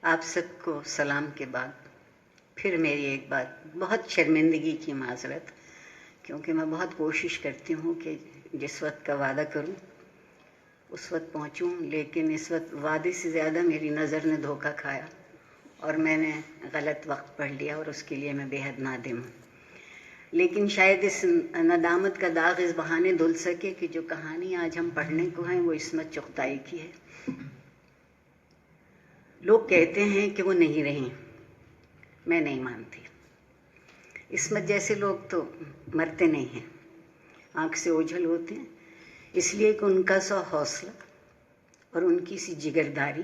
آپ سب کو سلام کے بعد پھر میری ایک بات، بہت شرمندگی کی معذرت، کیونکہ میں بہت کوشش کرتی ہوں کہ جس وقت کا وعدہ کروں اس وقت پہنچوں، لیکن اس وقت وعدے سے زیادہ میری نظر نے دھوکہ کھایا اور میں نے غلط وقت پڑھ لیا، اور اس کے لیے میں بے حد نادم ہوں۔ لیکن شاید اس ندامت کا داغ اس بہانے دھل سکے کہ جو کہانی آج ہم پڑھنے کو ہیں وہ عصمت چغتائی کی ہے۔ لوگ کہتے ہیں کہ وہ نہیں رہیں، میں نہیں مانتی۔ عصمت جیسے لوگ تو مرتے نہیں ہیں، آنکھ سے اوجھل ہوتے ہیں، اس لیے کہ ان کا سا حوصلہ اور ان کی سی جگرداری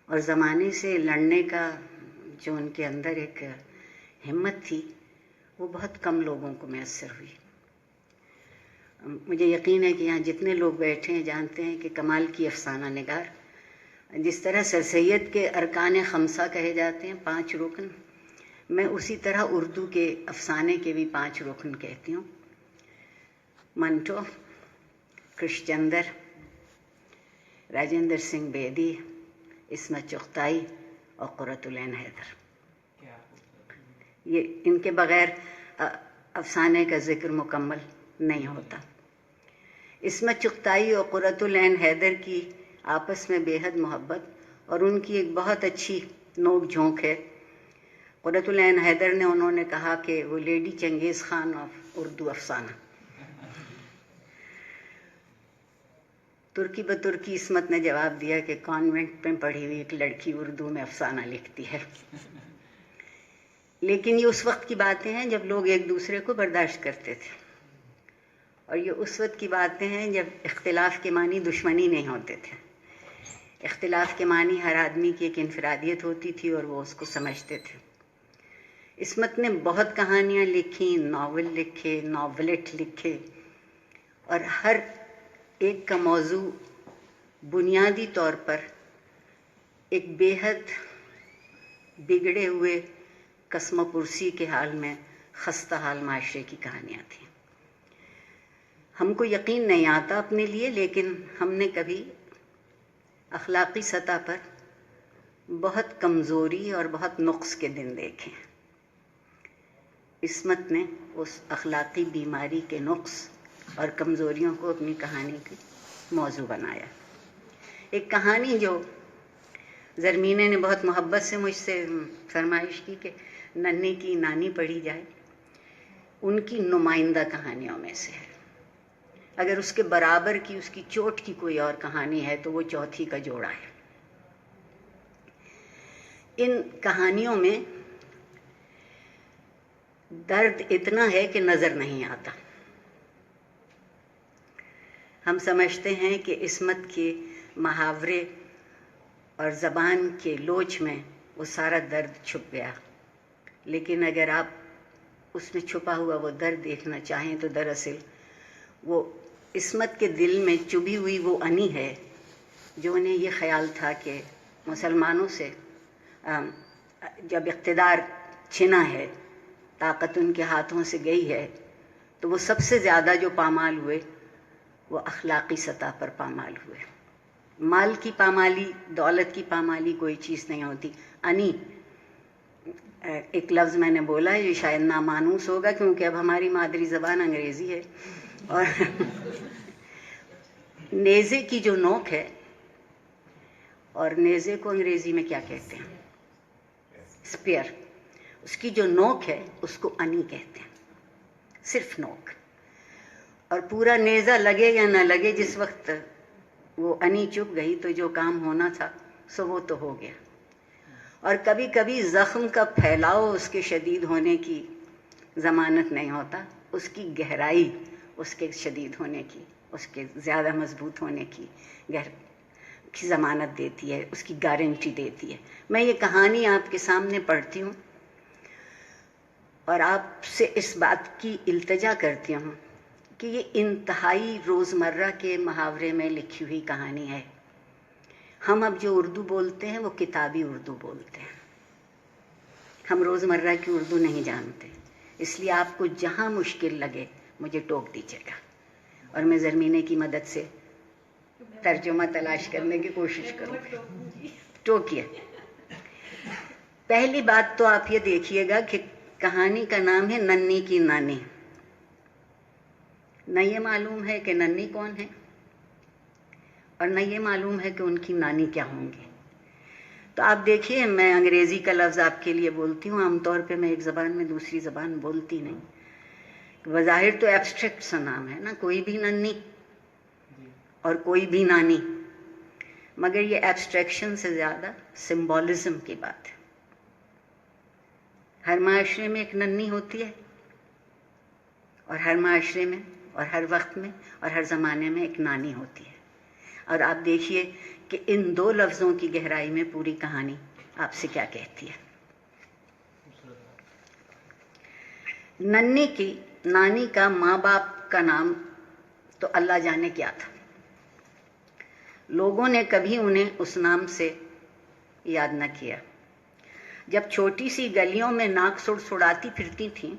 اور زمانے سے لڑنے کا جو ان کے اندر ایک ہمت تھی وہ بہت کم لوگوں کو میسر ہوئی۔ مجھے یقین ہے کہ یہاں جتنے لوگ بیٹھے ہیں جانتے ہیں کہ کمال کی افسانہ نگار، جس طرح سر سید کے ارکان خمسہ کہے جاتے ہیں، 5 رکن، میں اسی طرح اردو کے افسانے کے بھی 5 رکن کہتی ہوں: منٹو، کرش چندر، راجندر سنگھ بیدی، عصمت چغتائی اور قرۃ العین حیدر۔ یہ ان کے بغیر افسانے کا ذکر مکمل نہیں ہوتا۔ عصمت چغتائی اور قرۃ العین حیدر کی آپس میں بے حد محبت اور ان کی ایک بہت اچھی نوک جھونک ہے۔ قرۃ العین حیدر نے انہوں نے کہا کہ وہ lady Genghis Khan of Urdu افسانہ۔ ترکی بترکی عصمت نے جواب دیا کہ کانوینٹ میں پڑھی ہوئی ایک لڑکی اردو میں افسانہ لکھتی ہے۔ لیکن یہ اس وقت کی باتیں ہیں جب لوگ ایک دوسرے کو برداشت کرتے تھے، اور یہ اس وقت کی باتیں ہیں جب اختلاف کے معنی دشمنی نہیں ہوتے تھے۔ اختلاف کے معنی ہر آدمی کی ایک انفرادیت ہوتی تھی اور وہ اس کو سمجھتے تھے۔ عصمت نے بہت کہانیاں لکھی، ناول لکھے، ناولٹ لکھے، اور ہر ایک کا موضوع بنیادی طور پر ایک بے حد بگڑے ہوئے قسم و پرسی کے حال میں خستہ حال معاشرے کی کہانیاں تھیں۔ ہم کو یقین نہیں آتا اپنے لیے، لیکن ہم نے کبھی اخلاقی سطح پر بہت کمزوری اور بہت نقص کے دن دیکھے۔ عصمت نے اس اخلاقی بیماری کے نقص اور کمزوریوں کو اپنی کہانی کی موضوع بنایا۔ ایک کہانی جو زرمینے نے بہت محبت سے مجھ سے فرمائش کی کہ ننھی کی نانی پڑھی جائے، ان کی نمائندہ کہانیوں میں سے ہے۔ اگر اس کے برابر کی، اس کی چوٹ کی کوئی اور کہانی ہے تو وہ چوتھی کا جوڑا ہے۔ ان کہانیوں میں درد اتنا ہے کہ نظر نہیں آتا۔ ہم سمجھتے ہیں کہ عصمت کے محاورے اور زبان کے لوچ میں وہ سارا درد چھپ گیا، لیکن اگر آپ اس میں چھپا ہوا وہ درد دیکھنا چاہیں تو دراصل وہ عصمت کے دل میں چبھی ہوئی وہ انی ہے جو انہیں یہ خیال تھا کہ مسلمانوں سے جب اقتدار چھنا ہے، طاقت ان کے ہاتھوں سے گئی ہے، تو وہ سب سے زیادہ جو پامال ہوئے وہ اخلاقی سطح پر پامال ہوئے۔ مال کی پامالی، دولت کی پامالی کوئی چیز نہیں ہوتی۔ انی ایک لفظ میں نے بولا ہے جو شاید نامانوس ہوگا کیونکہ اب ہماری مادری زبان انگریزی ہے، اور نیزے کی جو نوک ہے، اور نیزے کو انگریزی میں کیا کہتے ہیں؟ اسپیئر۔ اس کی جو نوک ہے اس کو انی کہتے ہیں، صرف نوک۔ اور پورا نیزہ لگے یا نہ لگے، جس وقت وہ انی چپ گئی تو جو کام ہونا تھا سو وہ تو ہو گیا۔ اور کبھی کبھی زخم کا پھیلاؤ اس کے شدید ہونے کی ضمانت نہیں ہوتا، اس کی گہرائی اس کے شدید ہونے کی، اس کے زیادہ مضبوط ہونے کی ضمانت دیتی ہے، اس کی گارنٹی دیتی ہے۔ میں یہ کہانی آپ کے سامنے پڑھتی ہوں اور آپ سے اس بات کی التجا کرتی ہوں کہ یہ انتہائی روزمرہ کے محاورے میں لکھی ہوئی کہانی ہے۔ ہم اب جو اردو بولتے ہیں وہ کتابی اردو بولتے ہیں، ہم روزمرہ کی اردو نہیں جانتے، اس لیے آپ کو جہاں مشکل لگے مجھے ٹوک دیجیے گا اور میں زرمینے کی مدد سے ترجمہ تلاش کرنے کی کوشش کروں گی۔ ٹوکیے۔ پہلی بات تو آپ یہ دیکھیے گا کہ کہانی کا نام ہے ننھی کی نانی. نہ یہ معلوم ہے کہ ننھی کون ہے اور نہ یہ معلوم ہے کہ ان کی نانی کیا ہوں گی. تو آپ دیکھیے، میں انگریزی کا لفظ آپ کے لیے بولتی ہوں، عام طور پہ میں ایک زبان میں دوسری زبان بولتی نہیں. بظاہر تو ایبسٹریکٹ سا نام ہے نا، کوئی بھی ننھی اور کوئی بھی نانی، مگر یہ ایبسٹریکشن سے زیادہ سمبولزم کی بات ہے. ہر معاشرے میں ایک ننھی ہوتی ہے، اور ہر معاشرے میں اور ہر وقت میں اور ہر زمانے میں ایک نانی ہوتی ہے. اور آپ دیکھیے کہ ان دو لفظوں کی گہرائی میں پوری کہانی آپ سے کیا کہتی ہے. ننھی کی نانی کا ماں باپ کا نام تو اللہ جانے کیا تھا. لوگوں نے کبھی انہیں اس نام سے یاد نہ کیا. جب چھوٹی سی گلیوں میں ناک سڑ سڑاتی پھرتی تھیں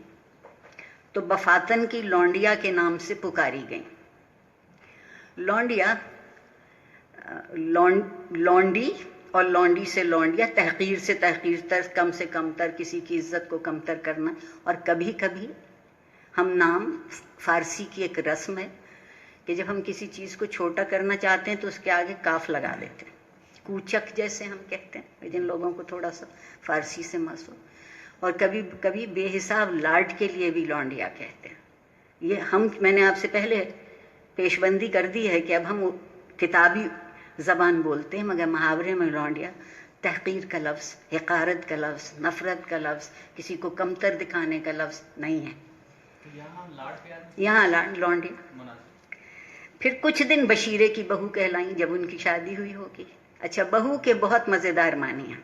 تو بفاتن کی لونڈیا کے نام سے پکاری گئیں. لونڈیا، لونڈی اور لونڈی سے لونڈیا، تحقیر سے تحقیر تر، کم سے کم تر، کسی کی عزت کو کم تر کرنا. اور کبھی کبھی ہم نام، فارسی کی ایک رسم ہے کہ جب ہم کسی چیز کو چھوٹا کرنا چاہتے ہیں تو اس کے آگے کاف لگا دیتے ہیں. کوچک جیسے ہم کہتے ہیں جن لوگوں کو تھوڑا سا فارسی سے مس ہو. اور کبھی کبھی بے حساب لاڈ کے لیے بھی لونڈیا کہتے ہیں. یہ میں نے آپ سے پہلے پیش بندی کر دی ہے کہ اب ہم کتابی زبان بولتے ہیں، مگر محاورے میں لونڈیا تحقیر کا لفظ، حقارت کا لفظ، نفرت کا لفظ، کسی کو کمتر دکھانے کا لفظ نہیں ہے. یہاں لاڈ لونڈیا. پھر کچھ دن بشیرے کی بہو کہلائیں جب ان کی شادی ہوئی ہوگی. اچھا، بہو کے بہت مزیدار معنی ہیں.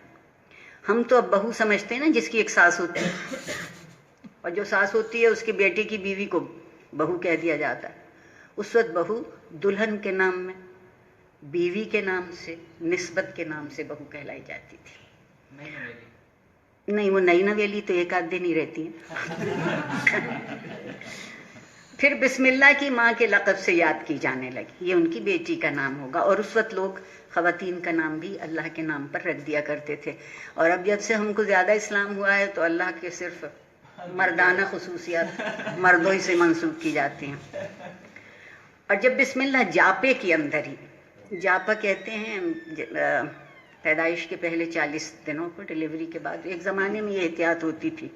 ہم تو اب بہو سمجھتے ہیں نا جس کی ایک ساس ہوتی ہے، اور جو ساس ہوتی ہے اس کے بیٹے کی بیوی کو بہو کہہ دیا جاتا ہے. اس وقت بہو دلہن کے نام میں، بیوی کے نام سے، نسبت کے نام سے بہو کہلائی جاتی تھی. نہیں، وہ نئی نویلی تو ایک آدھ دن ہی رہتی ہیں. پھر بسم اللہ کی ماں کے لقب سے یاد کی جانے لگی. یہ ان کی بیٹی کا نام ہوگا. اور اس وقت لوگ خواتین کا نام بھی اللہ کے نام پر رکھ دیا کرتے تھے. اور اب جب سے ہم کو زیادہ اسلام ہوا ہے تو اللہ کے صرف مردانہ خصوصیات مردوں ہی سے منسوب کی جاتی ہیں. اور جب بسم اللہ جاپے کے اندر ہی، جاپا کہتے ہیں پیدائش کے پہلے 40 دنوں کو، ڈلیوری کے بعد. ایک زمانے میں یہ احتیاط ہوتی تھی،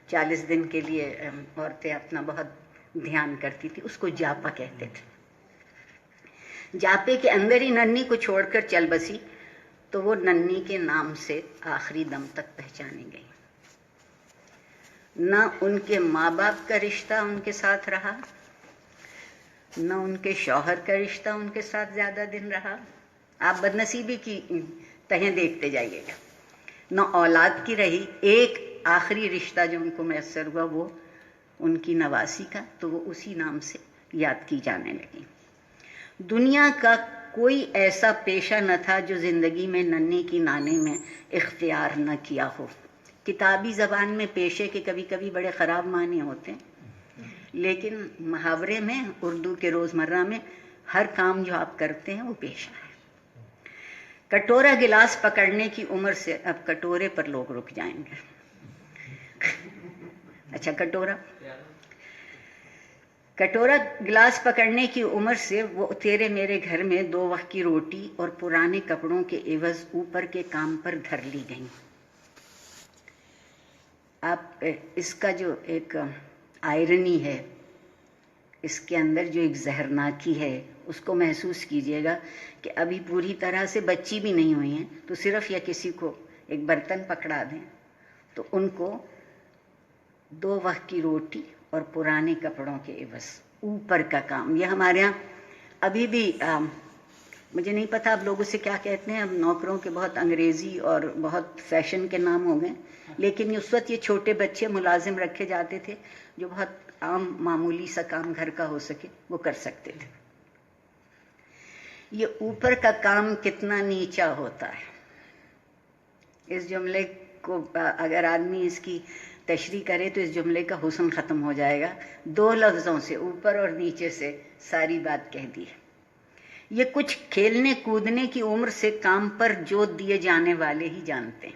40 دن کے لیے عورتیں اپنا بہت دھیان کرتی تھی، اس کو جاپا کہتے تھے. جاپے کے اندر ہی ننھی کو چھوڑ کر چل بسی تو وہ ننھی کے نام سے آخری دم تک پہچانی گئی. نہ ان کے ماں باپ کا رشتہ ان کے ساتھ رہا، نہ ان کے شوہر کا رشتہ ان کے ساتھ زیادہ دن رہا. آپ بدنصیبی کی تہیں دیکھتے جائیے گا. نہ اولاد کی رہی. ایک آخری رشتہ جو ان کو میسر ہوا وہ ان کی نواسی کا، تو وہ اسی نام سے یاد کی جانے لگی. دنیا کا کوئی ایسا پیشہ نہ تھا جو زندگی میں ننھی کی نانی میں اختیار نہ کیا ہو. کتابی زبان میں پیشے کے کبھی کبھی بڑے خراب معنی ہوتے ہیں، لیکن محاورے میں، اردو کے روزمرہ میں، ہر کام جو آپ کرتے ہیں وہ پیشہ ہے. کٹورا گلاس پکڑنے کی عمر سے اب کٹورے پر لوگ رک جائیں گے. اچھا، کٹورا گلاس پکڑنے کی عمر سے وہ تیرے میرے گھر میں 2 وقت کی روٹی اور پرانے کپڑوں کے عوض اوپر کے کام پر دھر لی گئیں. آپ اس کا جو ایک آئرنی ہے، اس کے اندر جو ایک زہرناکی ہے، اس کو محسوس کیجئے گا کہ ابھی پوری طرح سے بچی بھی نہیں ہوئی ہیں تو صرف یا کسی کو ایک برتن پکڑا دیں تو ان کو 2 وقت کی روٹی اور پرانے کپڑوں کے عوض اوپر کا کام. یہ ہمارے یہاں ابھی بھی مجھے نہیں پتا اب لوگ اسے کیا کہتے ہیں. اب نوکروں کے بہت انگریزی اور بہت فیشن کے نام ہو گئے، لیکن اس وقت یہ چھوٹے بچے ملازم رکھے جاتے تھے جو بہت عام معمولی سا کام گھر کا ہو سکے وہ کر سکتے تھے. یہ اوپر کا کام کتنا نیچا ہوتا ہے. اس جملے کو اگر آدمی اس کی تشریح کرے تو اس جملے کا حسن ختم ہو جائے گا. 2 لفظوں سے، اوپر اور نیچے سے، ساری بات کہہ دی ہے. یہ کچھ کھیلنے کودنے کی عمر سے کام پر جوت دیے جانے والے ہی جانتے ہیں.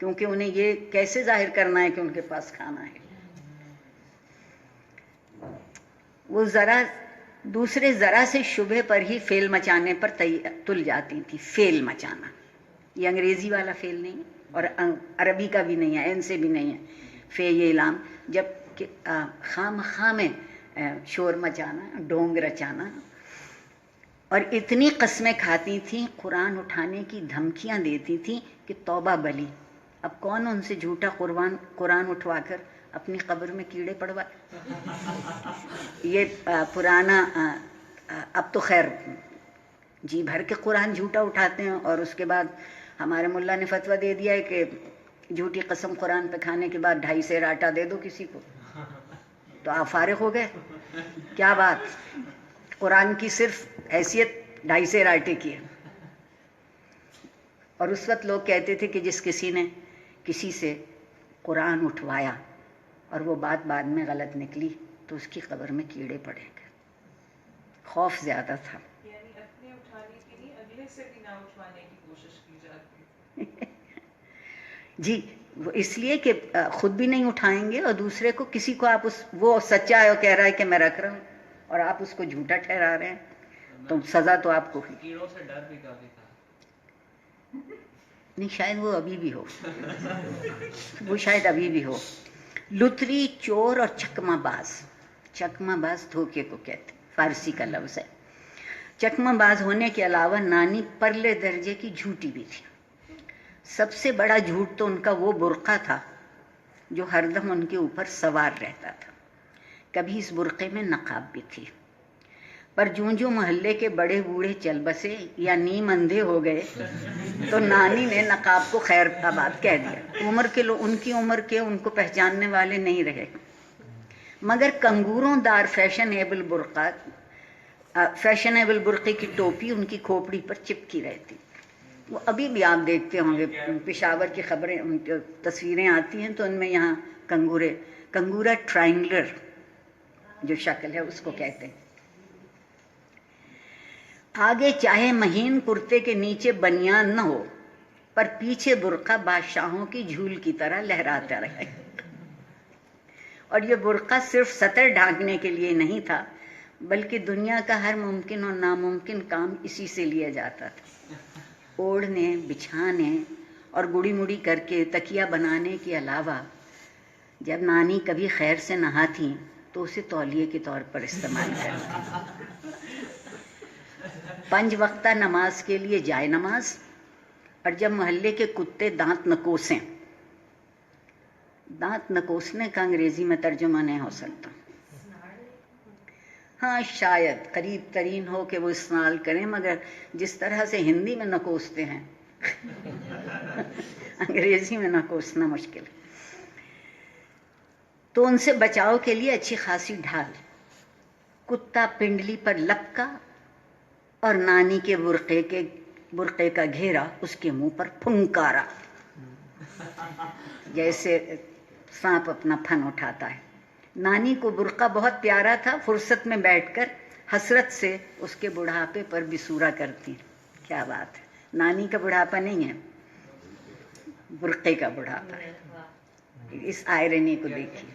کیونکہ انہیں یہ کیسے ظاہر کرنا ہے کہ ان کے پاس کھانا ہے. وہ دوسرے ذرا سے شبہ پر ہی فعل مچانے پر تل جاتی تھی. فعل مچانا یہ انگریزی والا فعل نہیں اور عربی کا بھی نہیں ہے، این سے بھی نہیں ہے. یہ لام جب خام میں شور مچانا، ڈونگ رچانا. اور اتنی قسمیں کھاتی تھیں، قرآن اٹھانے کی دھمکیاں دیتی تھیں کہ توبہ بلی. اب کون ان سے جھوٹا قرآن اٹھوا کر اپنی قبر میں کیڑے پڑوا. یہ پرانا اب تو خیر جی بھر کے قرآن جھوٹا اٹھاتے ہیں، اور اس کے بعد ہمارے ملا نے فتویٰ دے دیا ہے کہ جھوٹی قسم قرآن پہ کھانے کے بعد 2.5 سیر آٹا دے دو کسی کو تو آپ فارغ ہو گئے. کیا بات، قرآن کی صرف حیثیت 2.5 سیر آٹے کی ہے. اور اس وقت لوگ کہتے تھے کہ جس کسی نے کسی سے قرآن اٹھوایا اور وہ بات بعد میں غلط نکلی تو اس کی قبر میں کیڑے پڑیں گے. خوف زیادہ تھا. یعنی اپنے اٹھانے کے لیے اگلے سے بھی نہ اٹھوانے کی کوشش کی جاتی. جی وہ اس لیے کہ خود بھی نہیں اٹھائیں گے اور دوسرے کو کسی کو آپ وہ سچا ہے اور کہہ رہا ہے کہ میں رکھ رہا ہوں اور آپ اس کو جھوٹا ٹھہرا رہے ہیں تو سزا تو آپ کو. کیڑوں سے ڈر بھی کافی تھا. نہیں شاید وہ ابھی بھی ہو. وہ شاید ابھی بھی ہو. لتری، چور اور چکما باز دھوکے کو کہتے، فارسی کا لفظ ہے. چکما باز ہونے کے علاوہ نانی پرلے درجے کی جھوٹی بھی تھی. سب سے بڑا جھوٹ تو ان کا وہ برقع تھا جو ہر دم ان کے اوپر سوار رہتا تھا. کبھی اس برقعے میں نقاب بھی تھی. پر جو محلے کے بڑے بوڑھے چل بسے یا نیم اندھے ہو گئے تو نانی نے نقاب کو خیر آباد کہہ دیا. ان کی عمر کے ان کو پہچاننے والے نہیں رہے. مگر کنگوروں دار فیشنیبل برقعے کی ٹوپی ان کی کھوپڑی پر چپکی رہتی. وہ ابھی بھی آپ دیکھتے ہوں گے پشاور کی خبریں تصویریں آتی ہیں تو ان میں یہاں کنگورا ٹرائنگلر جو شکل ہے اس کو کہتے ہیں. آگے چاہے مہین کرتے کے نیچے بنیان نہ ہو پر پیچھے برقع بادشاہوں کی جھول کی طرح لہراتا رہے. اور یہ برقع صرف سطر ڈھانکنے کے لیے نہیں تھا بلکہ دنیا کا ہر ممکن اور ناممکن کام اسی سے لیا جاتا تھا. اوڑھنے، بچھانے اور گڑی مڑی کر کے تکیہ بنانے کے علاوہ جب نانی کبھی خیر سے نہاتی تو اسے تولیے کے طور پر استعمال کرتی. 5 وقتہ نماز کے لیے جائے نماز. اور جب محلے کے کتے دانت نکوسنے کا انگریزی میں ترجمہ نہیں ہو سکتا. ہاں شاید قریب ترین ہو کہ وہ استعمال کریں، مگر جس طرح سے ہندی میں نکوستے ہیں انگریزی میں نکوسنا مشکل ہے. تو ان سے بچاؤ کے لیے اچھی خاصی ڈھال. کتا پنڈلی پر لپکا اور نانی کے برقعے کا گھیرا اس کے منہ پر پھنکارا جیسے سانپ اپنا پھن اٹھاتا ہے. نانی کو برقع بہت پیارا تھا. فرصت میں بیٹھ کر حسرت سے اس کے بڑھاپے پر بسورا کرتی. کیا بات ہے، نانی کا بڑھاپا نہیں ہے، برقعے کا بڑھاپا ہے. اس آئرنی کو دیکھیے.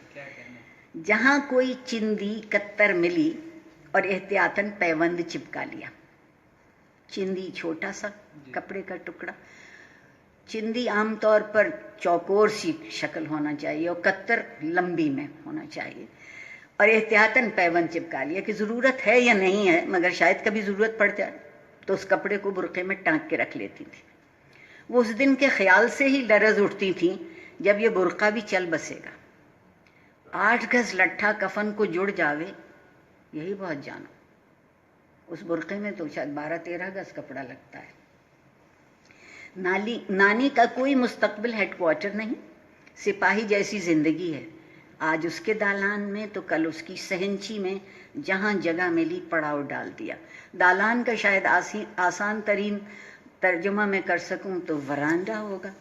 جہاں کوئی چندی کتر ملی اور احتیاطاً پیوند چپکا لیا. چندی چھوٹا سا کپڑے کا ٹکڑا. چندی عام طور پر چوکور سی شکل ہونا چاہیے اور کتر لمبی میں ہونا چاہیے. اور احتیاطاً پیوند چپکا لیا کہ ضرورت ہے یا نہیں ہے، مگر شاید کبھی ضرورت پڑ جائے تو اس کپڑے کو برقعے میں ٹانک کے رکھ لیتی تھی. وہ اس دن کے خیال سے ہی لرز اٹھتی تھیں جب یہ برقع بھی چل بسے گا. 8 گز لٹھا کفن کو جڑ جاوے یہی بہت جانو. اس برقعے میں تو شاید 12-13 گز کپڑا لگتا ہے. نانی کا کوئی مستقبل ہیڈ کوارٹر نہیں. سپاہی جیسی زندگی ہے. آج اس کے دالان میں تو کل اس کی سہنچی میں جہاں جگہ ملی پڑاؤ ڈال دیا. دالان کا شاید آسان ترین ترجمہ میں کر سکوں تو ورانڈا ہوگا،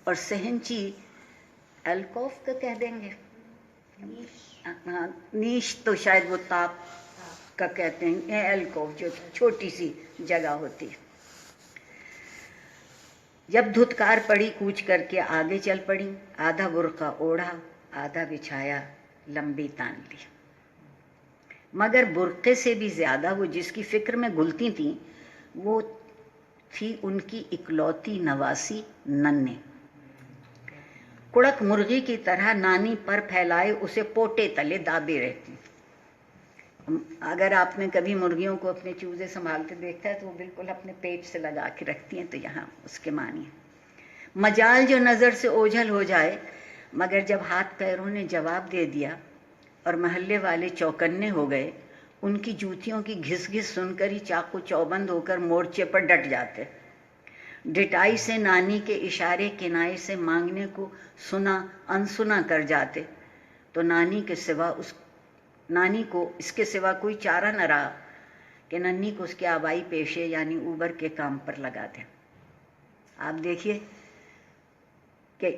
اور سہنچی الکوف کا کہہ دیں گے. نیش تو شاید وہ تاپ کا کہتے ہیں. الکوف جو چھوٹی سی جگہ ہوتی ہے. جب دھتکار پڑی کوچ کر کے آگے چل پڑی، آدھا برقع اوڑھا آدھا بچھایا لمبی تان لی، مگر برقعے سے بھی زیادہ وہ جس کی فکر میں گلتی تھیں وہ تھی ان کی اکلوتی نواسی ننھی، کڑک مرغی کی طرح نانی پر پھیلائے اسے پوٹے تلے دابے رہتی۔ اگر آپ نے کبھی مرغیوں کو اپنے چوزے سنبھالتے دیکھا ہے تو وہ بالکل اپنے پیٹ سے لگا کے رکھتی ہیں، تو یہاں اس کے معنی ہے مجال جو نظر سے اوجھل ہو جائے، مگر جب ہاتھ پیروں نے جواب دے دیا اور محلے والے چوکنے ہو گئے، ان کی جوتیوں کی گھس گھس سن کر ہی چاقو چوبند ہو کر مورچے پر ڈٹ جاتے، ڈٹائی سے نانی کے اشارے کنائے سے مانگنے کو سنا انسنا کر جاتے، تو نانی کو اس کے سوا کوئی چارہ نہ رہا کہ ننھی کو اس کے آبائی پیشے یعنی اوبر کے کام پر لگا دے۔ آپ دیکھیے کہ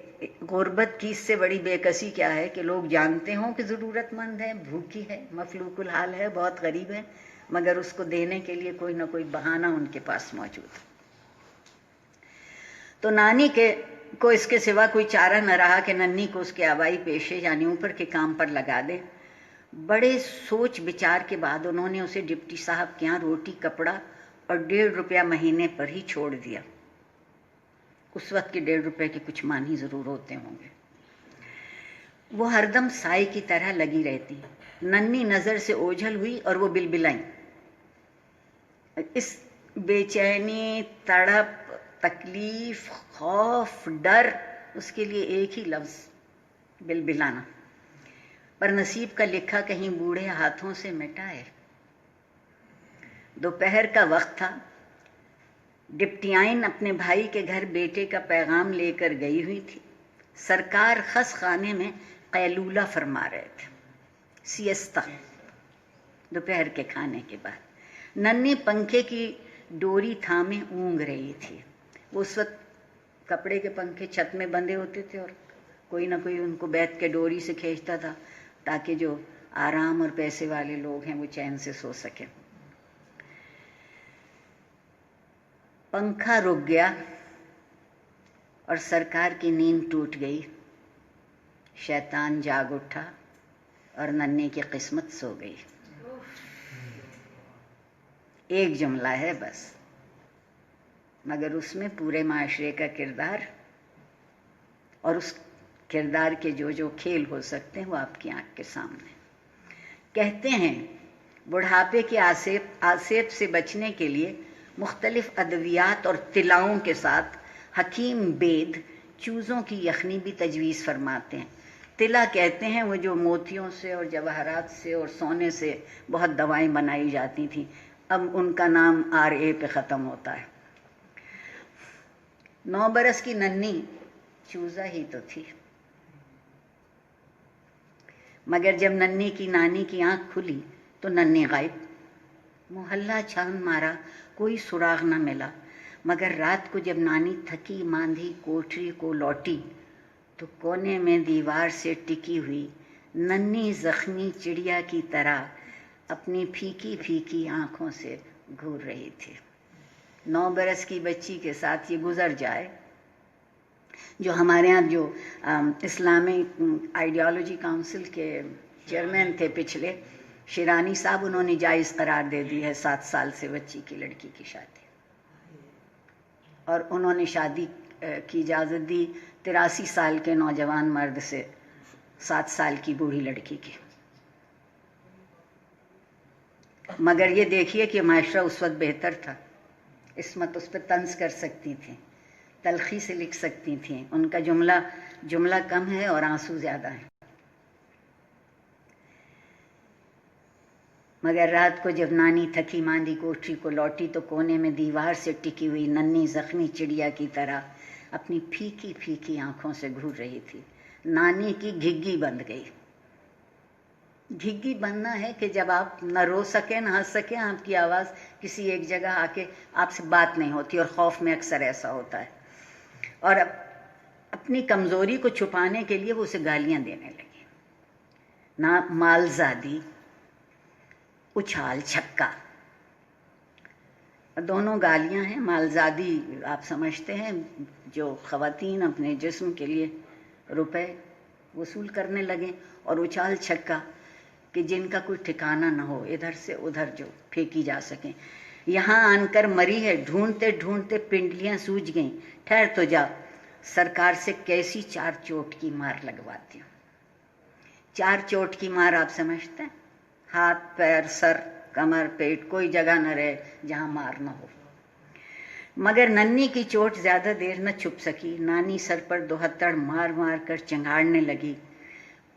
غربت کی اس سے بڑی بے کسی کیا ہے کہ لوگ جانتے ہوں کہ ضرورت مند ہے، بھوکی ہے، مفلوک الحال ہے، بہت غریب ہے، مگر اس کو دینے کے لیے کوئی نہ کوئی بہانہ ان کے پاس موجود ہے۔ تو نانی کو اس کے سوا کوئی چارہ نہ رہا کہ ننھی کو اس کے آبائی پیشے یعنی اوپر کے کام پر لگا دے۔ بڑے سوچ بچار کے بعد انہوں نے اسے ڈپٹی صاحب کے یہاں روٹی کپڑا اور 1.5 روپیہ مہینے پر ہی چھوڑ دیا۔ اس وقت کے 1.5 روپے کے کچھ معنی ضرور ہوتے ہوں گے۔ وہ ہر دم سائے کی طرح لگی رہتی، ننھی نظر سے اوجھل ہوئی اور وہ بلبلائیں۔ اس بے چینی، تڑپ، تکلیف، خوف، ڈر، اس کے لیے ایک ہی لفظ بلبلانا، پر نصیب کا لکھا کہیں بوڑھے ہاتھوں سے مٹا ہے۔ دوپہر کا وقت تھا، ڈپٹیائن اپنے بھائی کے گھر بیٹے کا پیغام لے کر گئی ہوئی تھی، سرکار خس خانے میں قیلولہ فرما رہے تھے، سیستہ، دوپہر کے کھانے کے بعد۔ ننھی پنکھے کی ڈوری تھامے اونگ رہی تھی۔ وہ اس وقت کپڑے کے پنکھے چھت میں بندھے ہوتے تھے اور کوئی نہ کوئی ان کو بیٹھ کے ڈوری سے کھینچتا تھا تاکہ جو آرام اور پیسے والے لوگ ہیں وہ چین سے سو سکیں۔ پنکھا رک گیا اور سرکار کی نیند ٹوٹ گئی، شیطان جاگ اٹھا اور ننھی کی قسمت سو گئی۔ ایک جملہ ہے بس، مگر اس میں پورے معاشرے کا کردار اور اس کردار کے جو کھیل ہو سکتے ہیں وہ آپ کی آنکھ کے سامنے۔ کہتے ہیں بڑھاپے کے آسیب سے بچنے کے لیے مختلف ادویات اور تلاؤں کے ساتھ حکیم بید چوزوں کی یخنی بھی تجویز فرماتے ہیں۔ تلا کہتے ہیں وہ جو موتیوں سے اور جواہرات سے اور سونے سے بہت دوائیں بنائی جاتی تھیں، اب ان کا نام RA پہ ختم ہوتا ہے۔ 9 برس کی ننھی چوزا ہی تو تھی، مگر جب ننھی کی نانی کی آنکھ کھلی تو ننھی غائب۔ محلہ چھان مارا، کوئی سراغ نہ ملا، مگر رات کو جب نانی تھکی ماندھی کوٹری کو لوٹی تو کونے میں دیوار سے ٹکی ہوئی ننھی زخمی چڑیا کی طرح اپنی پھیکی پھیکی آنکھوں سے گھور رہی تھی۔ 9 برس کی بچی کے ساتھ یہ گزر جائے۔ جو ہمارے ہاں جو اسلامی آئیڈیالوجی کاؤنسل کے چیئرمین تھے پچھلے، شیرانی صاحب، انہوں نے جائز قرار دے دی ہے 7 سال سے بچی کی لڑکی کی شادی، اور انہوں نے شادی کی اجازت دی 83 سال کے نوجوان مرد سے 7 سال کی بوڑھی لڑکی کی۔ مگر یہ دیکھیے کہ معاشرہ اس وقت بہتر تھا، عصمت اس پہ طنز کر سکتی تھیں، تلخی سے لکھ سکتی تھیں، ان کا جملہ کم ہے اور آنسو زیادہ ہیں۔ مگر رات کو جب نانی تھکی ماندھی کوٹری کو لوٹی تو کونے میں دیوار سے ٹکی ہوئی ننھی زخمی چڑیا کی طرح اپنی پھیکی پھیکی آنکھوں سے گھور رہی تھی۔ نانی کی گھگی بند گئی۔ گھگی بننا ہے کہ جب آپ نہ رو سکیں نہ ہنس سکیں، آپ کی آواز کسی ایک جگہ آ کے آپ سے بات نہیں ہوتی، اور خوف میں اکثر ایسا ہوتا ہے۔ اور اب اپنی کمزوری کو چھپانے کے لیے وہ اسے گالیاں دینے لگی، نہ مالزادی، اچھال چھکا۔ دونوں گالیاں ہیں. مالزادی آپ سمجھتے ہیں جو خواتین اپنے جسم کے لیے روپے وصول کرنے لگیں, اور اچھال چھکا کہ جن کا کوئی ٹھکانہ نہ ہو, ادھر سے ادھر جو پھینکی جا سکیں. یہاں آن کر مری ہے, ڈھونڈتے ڈھونڈتے پنڈلیاں سوج گئیں. ٹھہر تو جا, سرکار سے کیسی 4 چوٹ کی مار لگواتی ہوں. 4 چوٹ کی مار آپ سمجھتے ہیں؟ ہاتھ, پیر, سر, کمر, پیٹ, کوئی جگہ نہ رہے جہاں مار نہ ہو. مگر ننھی کی چوٹ زیادہ دیر نہ چھپ سکی. نانی سر پر 2 ہتھڑ مار مار کر چنگاڑنے لگی.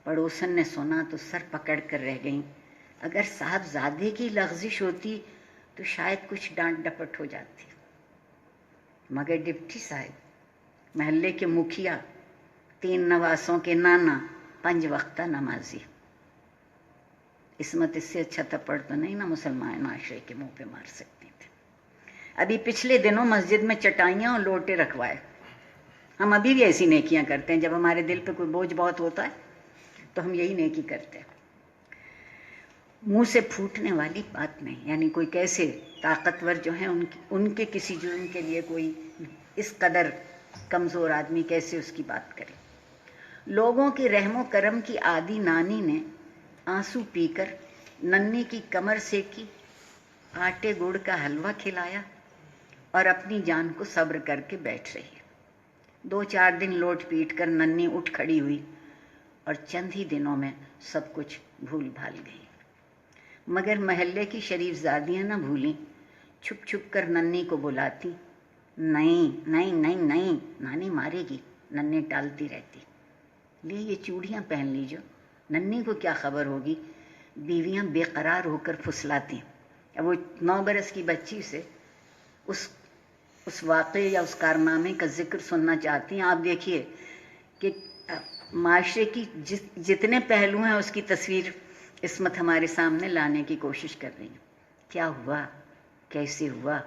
پڑوسن نے سنا تو سر پکڑ کر رہ گئیں. اگر صاحبزادے کی لغزش ہوتی تو شاید کچھ ڈانٹ ڈپٹ ہو جاتی, مگر ڈپٹی صاحب, محلے کے مکھیا, 3 نواسوں کے نانا, 5 وقتہ نمازی, عصمت اس سے اچھا تھپڑ تو نہیں نا مسلمان معاشرے کے منہ پہ مار سکتی تھے. ابھی پچھلے دنوں مسجد میں چٹائیاں اور لوٹے رکھوائے. ہم ابھی بھی ایسی نیکیاں کرتے ہیں. جب ہمارے دل پہ کوئی بوجھ بہت ہوتا ہے تو ہم یہی نیکی کرتے ہیں. منہ سے پھوٹنے والی بات نہیں, یعنی کوئی کیسے طاقتور جو ہیں ان کے کسی جرم کے لیے کوئی اس قدر کمزور آدمی کیسے اس کی بات کرے. لوگوں کے رحم و کرم کی عادی نانی نے آنسو پی کر ننھی کی کمر سیکی, آٹے گڑ کا حلوہ کھلایا اور اپنی جان کو صبر کر کے بیٹھ رہی. 2-4 دن لوٹ پیٹ کر ننھی اٹھ کھڑی ہوئی اور چند ہی دنوں میں سب کچھ بھول بھال گئی. مگر محلے کی شریف زادیاں نہ بھولیں. چھپ چھپ کر ننھی کو بلاتی. نہیں نہیں نہیں نہیں, نانی مارے گی. ننھی ٹالتی رہتی. لے یہ چوڑیاں پہن لیجو, ننھی کو کیا خبر ہوگی. بیویاں بے قرار ہو کر پھسلاتی. اب وہ 9 برس کی بچی سے اس واقعے یا اس کارنامے کا ذکر سننا چاہتی ہیں. آپ دیکھیے کہ معاشرے کی جتنے پہلو ہیں اس کی تصویر عصمت ہمارے سامنے لانے کی کوشش کر رہی ہیں. کیا ہوا, کیسے ہوا,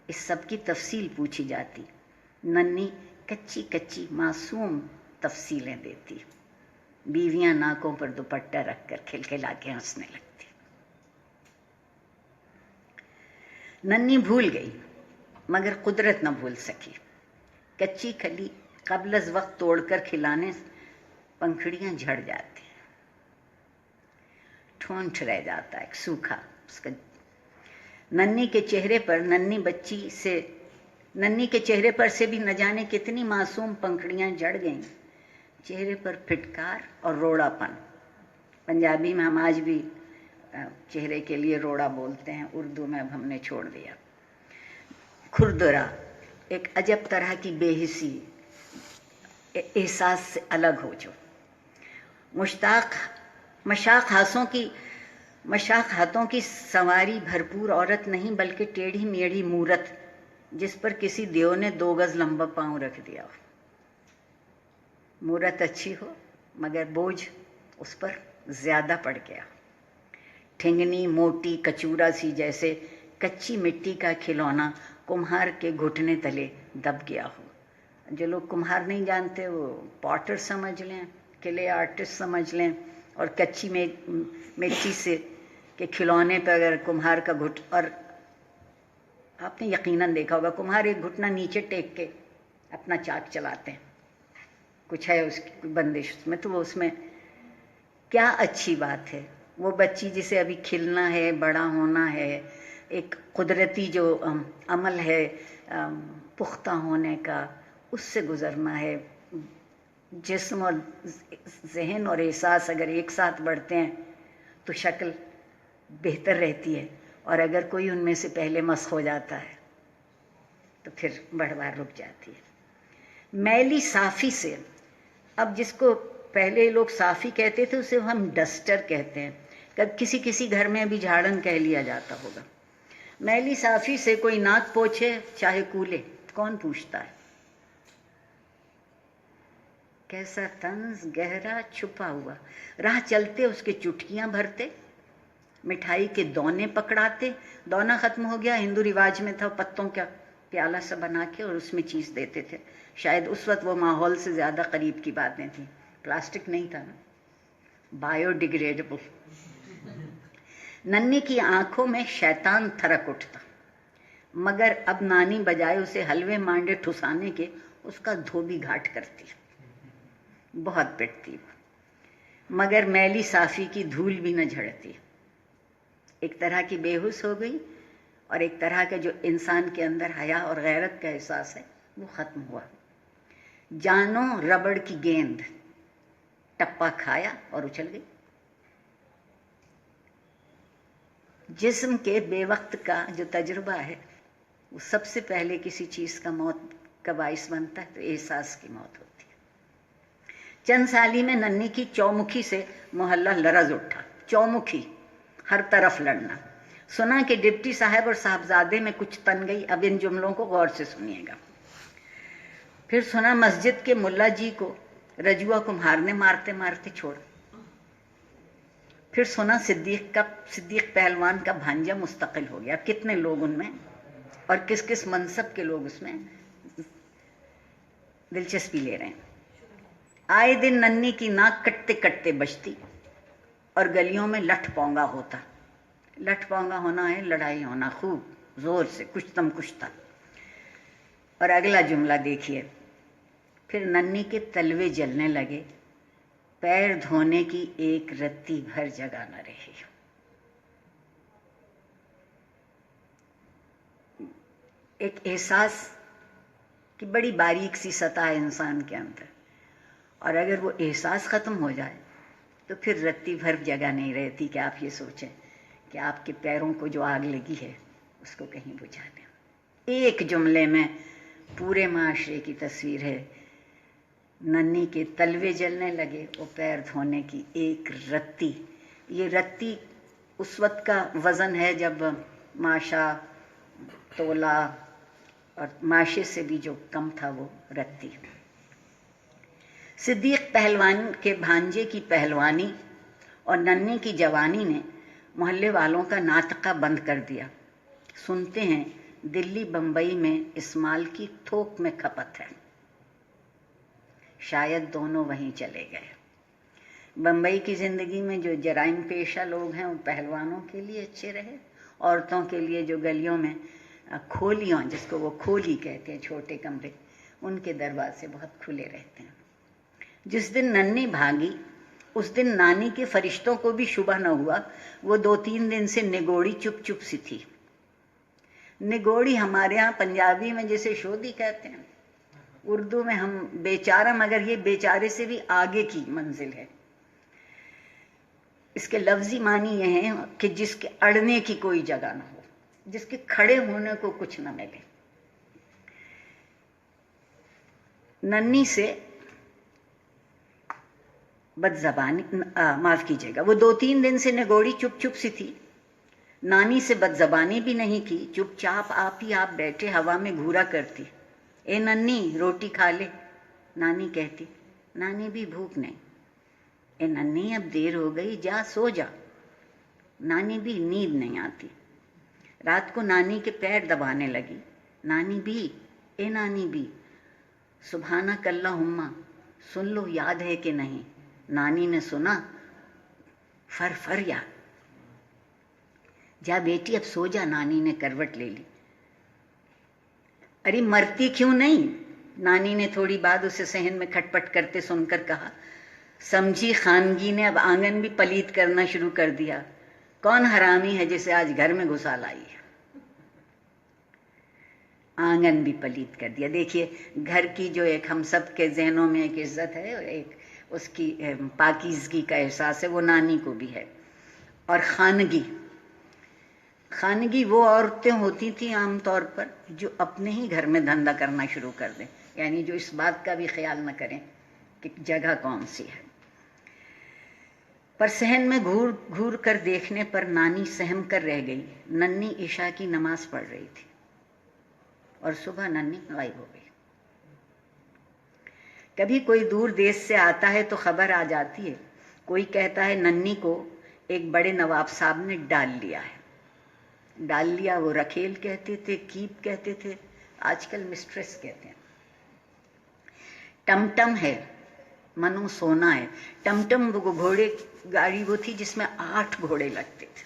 اس سب کی تفصیل پوچھی جاتی. ننھی کچی کچی معصوم تفصیلیں دیتی. بیویاں ناکوں پر دوپٹہ رکھ کر کھلکھلا کے ہنسنے لگتی. ننھی بھول گئی مگر قدرت نہ بھول سکی. کچی کھلی قبل از وقت توڑ کر کھلانے پنکھڑیاں جھڑ جاتی, ٹھونٹ رہ جاتا ہے سوکھا اس کا. ننھی کے چہرے پر سے بھی نہ جانے کتنی معصوم پنکھڑیاں جھڑ گئیں. چہرے پر پھٹکار اور روڑا پن. پنجابی میں ہم آج بھی چہرے کے لیے روڑا بولتے ہیں, اردو میں اب ہم نے چھوڑ دیا. کھردرا, ایک عجب طرح کی بے حسی, احساس سے الگ ہو. جو مشاق ہاتھوں کی سنواری بھرپور عورت نہیں بلکہ ٹیڑھی میڑھی مورت, جس پر کسی دیو نے 2 گز لمبا پاؤں رکھ دیا ہو. مورت اچھی ہو مگر بوجھ اس پر زیادہ پڑ گیا. ٹھنگنی موٹی کچورا سی جیسے کچی مٹی کا کھلونا کمہار کے گھٹنے تلے دب گیا ہو. جو لوگ کمہار نہیں جانتے وہ پاٹر سمجھ لیں, کلے آرٹسٹ سمجھ لیں, اور کچی مٹی سے کے کھلونے پہ اگر کمہار کا اور آپ نے یقیناً دیکھا ہوگا کمہار ایک گھٹنا نیچے ٹیک کے اپنا چاک چلاتے ہیں. کچھ ہے اس کی بندش اس میں, تو وہ اس میں کیا اچھی بات ہے. وہ بچی جسے ابھی کھلنا ہے, بڑا ہونا ہے, ایک قدرتی جو عمل ہے پختہ ہونے کا, اس سے گزرنا ہے. جسم اور ذہن اور احساس اگر ایک ساتھ بڑھتے ہیں تو شکل بہتر رہتی ہے, اور اگر کوئی ان میں سے پہلے مسخ ہو جاتا ہے تو پھر بڑھوار رک جاتی ہے. میلی صافی سے, اب جس کو پہلے لوگ صافی کہتے تھے اسے ہم ڈسٹر کہتے ہیں. کسی گھر میں بھی جھاڑن کہہ لیا جاتا ہوگا. میلی صافی سے کوئی ناک پوچھے چاہے کولے, کون پوچھتا ہے. کیسا طنز گہرا چھپا ہوا. راہ چلتے اس کے چٹکیاں بھرتے, مٹھائی کے دونے پکڑاتے. دونا ختم ہو گیا, ہندو رواج میں تھا پتوں کا پیالہ سا بنا کے اور اس میں چیز دیتے تھے. شاید اس وقت وہ ماحول سے زیادہ قریب کی باتیں تھیں, پلاسٹک نہیں تھا نا, بایو ڈیگریڈیبل. ننھی کی آنکھوں میں شیطان تھرک اٹھتا. مگر اب نانی بجائے اسے حلوے مانڈے ٹھسانے کے اس کا دھوبی گھاٹ کرتی، بہت پٹتی، مگر میلی صافی کی دھول بھی نہ جھڑتی۔ ایک طرح کی بے ہوش ہو گئی، اور ایک طرح کا جو انسان کے اندر حیا اور غیرت کا احساس ہے وہ ختم ہوا۔ جانو ربڑ کی گیند، ٹپا کھایا اور اچھل گئی۔ جسم کے بے وقت کا جو تجربہ ہے وہ سب سے پہلے کسی چیز کا موت کا باعث بنتا ہے تو احساس کی موت ہوتی ہے۔ چند سالی میں ننھی کی چومکھی سے محلہ لرز اٹھا، چومکھی، ہر طرف لڑنا۔ سنا کہ ڈپٹی صاحب اور صاحبزادے میں کچھ تن گئی، اب ان جملوں کو غور سے سنیے گا۔ پھر سنا مسجد کے ملا جی کو رجوع کمہار نے مارتے مارتے چھوڑا۔ پھر سنا صدیق پہلوان کا بھانجا مستقل ہو گیا۔ کتنے لوگ ان میں اور کس کس منصب کے لوگ اس میں دلچسپی لے رہے ہیں۔ آئے دن ننھی کی ناک کٹتے کٹتے بجتی اور گلیوں میں لٹھ پونگا ہوتا۔ لٹھ پونگا ہونا ہے لڑائی ہونا، خوب زور سے، کچھ دم کچھ تھا۔ اور اگلا جملہ دیکھیے، پھر ننھی کے تلوے جلنے لگے، پیر دھونے کی ایک رتی بھر جگہ نہ رہی۔ ایک احساس کی بڑی باریک سی سطح ہے انسان کے اندر، اور اگر وہ احساس ختم ہو جائے تو پھر رتی بھر جگہ نہیں رہتی کہ آپ یہ سوچیں کہ آپ کے پیروں کو جو آگ لگی ہے اس کو کہیں بجھا دیں۔ ایک جملے میں پورے معاشرے کی تصویر ہے۔ ننھی کے تلوے جلنے لگے، وہ پیر دھونے کی ایک رتی۔ یہ رتی اس وقت کا وزن ہے جب ماشا، تولا اور ماشے سے بھی جو کم تھا وہ رتی۔ صدیق پہلوان کے بھانجے کی پہلوانی اور ننھی کی جوانی نے محلے والوں کا ناطقہ بند کر دیا۔ سنتے ہیں دلی بمبئی میں اسمال کی تھوک میں کھپت ہے، شاید دونوں وہیں چلے گئے۔ بمبئی کی زندگی میں جو جرائم پیشہ لوگ ہیں وہ پہلوانوں کے لیے اچھے رہے، عورتوں کے لیے جو گلیوں میں کھولیاں، جس کو وہ کھولی کہتے ہیں، چھوٹے کمرے، ان کے دروازے بہت کھلے رہتے ہیں۔ جس دن ننھی بھاگی اس دن نانی کے فرشتوں کو بھی شبہ نہ ہوا، وہ 2-3 دن سے نگوڑی چپ چپ سی تھی۔ نگوڑی ہمارے ہاں پنجابی میں جیسے شودی کہتے ہیں، اردو میں ہم بیچارہ، مگر یہ بیچارے سے بھی آگے کی منزل ہے۔ اس کے لفظی معنی یہ ہے کہ جس کے اڑنے کی کوئی جگہ نہ ہو، جس کے کھڑے ہونے کو کچھ نہ ملے۔ ننھی سے بد زبانی، معاف کیجیے گا، وہ 2-3 دن سے نگوڑی چپ چپ سی تھی۔ نانی سے بد زبانی بھی نہیں کی، چپ چاپ آپ ہی آپ بیٹھے ہوا میں گھورا کرتی۔ اے ننھی روٹی کھا لے، نانی کہتی۔ نانی بھی بھوک نہیں۔ اے ننھی اب دیر ہو گئی، جا سو جا۔ نانی بھی نیند نہیں آتی۔ رات کو نانی کے پیر دبانے لگی۔ نانی بھی، اے نانی بھی، سبحانک اللہم، سن لو یاد ہے کہ نہیں۔ نانی نے سنا، فر فر یاد۔ جا بیٹی اب سو جا، نانی نے کروٹ لے لی۔ ارے مرتی کیوں نہیں؟ نانی نے تھوڑی بعد اسے صحن میں کھٹ پٹ کرتے سن کر کہا۔ سمجھی خانگی نے اب آنگن بھی پلیت کرنا شروع کر دیا۔ کون حرامی ہے جسے آج گھر میں گھسا لائی ہے؟ آنگن بھی پلیت کر دیا۔ دیکھیے گھر کی جو ایک ہم سب کے ذہنوں میں ایک عزت ہے اور ایک اس کی پاکیزگی کا احساس ہے، وہ نانی کو بھی ہے۔ اور خانگی، خانگی وہ عورتیں ہوتی تھیں عام طور پر جو اپنے ہی گھر میں دھندا کرنا شروع کر دیں، یعنی جو اس بات کا بھی خیال نہ کریں کہ جگہ کون سی ہے۔ پر صحن میں گھور گھور کر دیکھنے پر نانی سہم کر رہ گئی۔ ننھی عشاء کی نماز پڑھ رہی تھی اور صبح ننھی غائب ہو گئی۔ کبھی کوئی دور دیس سے آتا ہے تو خبر آ جاتی ہے، کوئی کہتا ہے ننھی کو ایک بڑے نواب صاحب نے ڈال لیا ہے۔ ڈال لیا وہ رکھیل کہتے تھے، کیپ کہتے تھے، آج کل مسٹریس کہتے ہیں۔ ٹم ٹم ہے، منو سونا ہے۔ ٹم ٹم وہ گھوڑے گاڑی وہ تھی جس میں 8 گھوڑے لگتے تھے۔